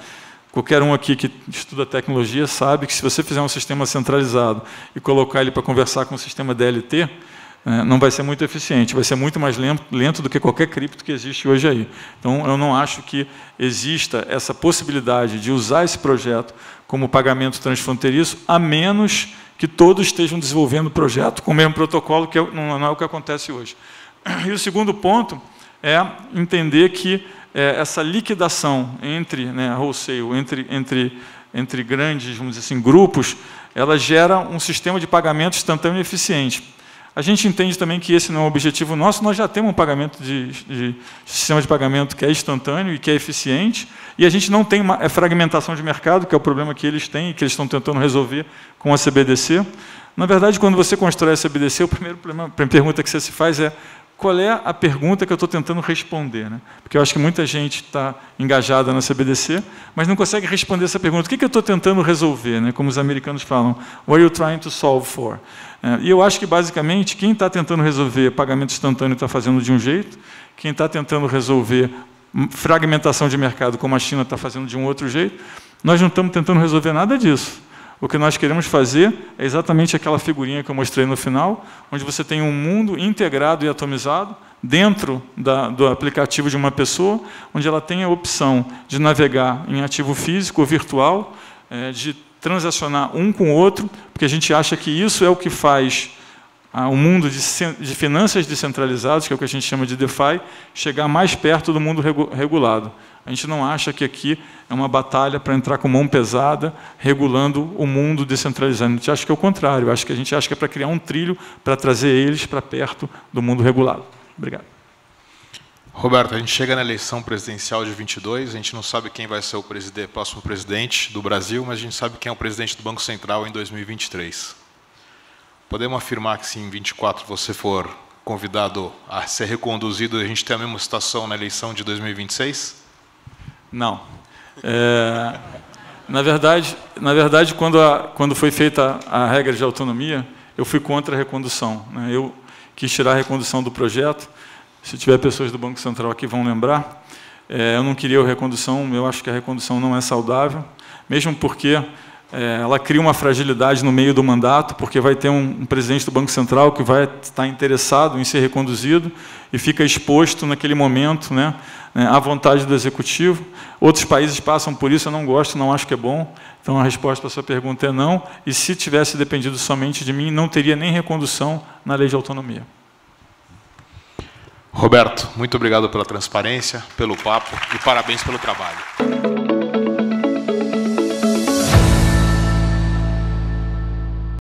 qualquer um aqui que estuda tecnologia sabe que se você fizer um sistema centralizado e colocar ele para conversar com o sistema DLT, não vai ser muito eficiente, vai ser muito mais lento do que qualquer cripto que existe hoje aí. Então, eu não acho que exista essa possibilidade de usar esse projeto como pagamento transfronteiriço, a menos que todos estejam desenvolvendo o projeto com o mesmo protocolo, que não é o que acontece hoje. E o segundo ponto é entender que essa liquidação entre wholesale, entre grandes, vamos dizer assim, grupos, ela gera um sistema de pagamento instantâneo e eficiente. A gente entende também que esse não é o objetivo nosso, nós já temos um pagamento sistema de pagamento que é instantâneo e que é eficiente, e a gente não tem fragmentação de mercado, que é o problema que eles têm e que eles estão tentando resolver com a CBDC. Na verdade, quando você constrói a CBDC, a primeira pergunta que você se faz é: qual é a pergunta que eu estou tentando responder? Né? Porque eu acho que muita gente está engajada na CBDC, mas não consegue responder essa pergunta. O que eu estou tentando resolver? Né? Como os americanos falam, what are you trying to solve for? E eu acho que, basicamente, quem está tentando resolver pagamento instantâneo está fazendo de um jeito, quem está tentando resolver fragmentação de mercado, como a China está fazendo de um outro jeito. Nós não estamos tentando resolver nada disso. O que nós queremos fazer é exatamente aquela figurinha que eu mostrei no final, onde você tem um mundo integrado e atomizado dentro do aplicativo de uma pessoa, onde ela tem a opção de navegar em ativo físico ou virtual, de transacionar um com o outro, porque a gente acha que isso é o que faz o mundo de finanças descentralizadas, que é o que a gente chama de DeFi, chegar mais perto do mundo regulado. A gente não acha que aqui é uma batalha para entrar com mão pesada, regulando o mundo descentralizado. A gente acha que é o contrário. A gente acha que é para criar um trilho para trazer eles para perto do mundo regulado. Obrigado. Roberto, a gente chega na eleição presidencial de 22, a gente não sabe quem vai ser o próximo presidente do Brasil, mas a gente sabe quem é o presidente do Banco Central em 2023. Podemos afirmar que se em 24 você for convidado a ser reconduzido e a gente ter a mesma situação na eleição de 2026? Não. Na verdade, quando foi feita a regra de autonomia, eu fui contra a recondução, né? Eu quis tirar a recondução do projeto. Se tiver pessoas do Banco Central aqui vão lembrar. Eu não queria a recondução, eu acho que a recondução não é saudável, mesmo porque ela cria uma fragilidade no meio do mandato, porque vai ter um presidente do Banco Central que vai estar interessado em ser reconduzido e fica exposto naquele momento, né, à vontade do Executivo. Outros países passam por isso, eu não gosto, não acho que é bom. Então, a resposta para a sua pergunta é não. E se tivesse dependido somente de mim, não teria nem recondução na Lei de Autonomia. Roberto, muito obrigado pela transparência, pelo papo e parabéns pelo trabalho.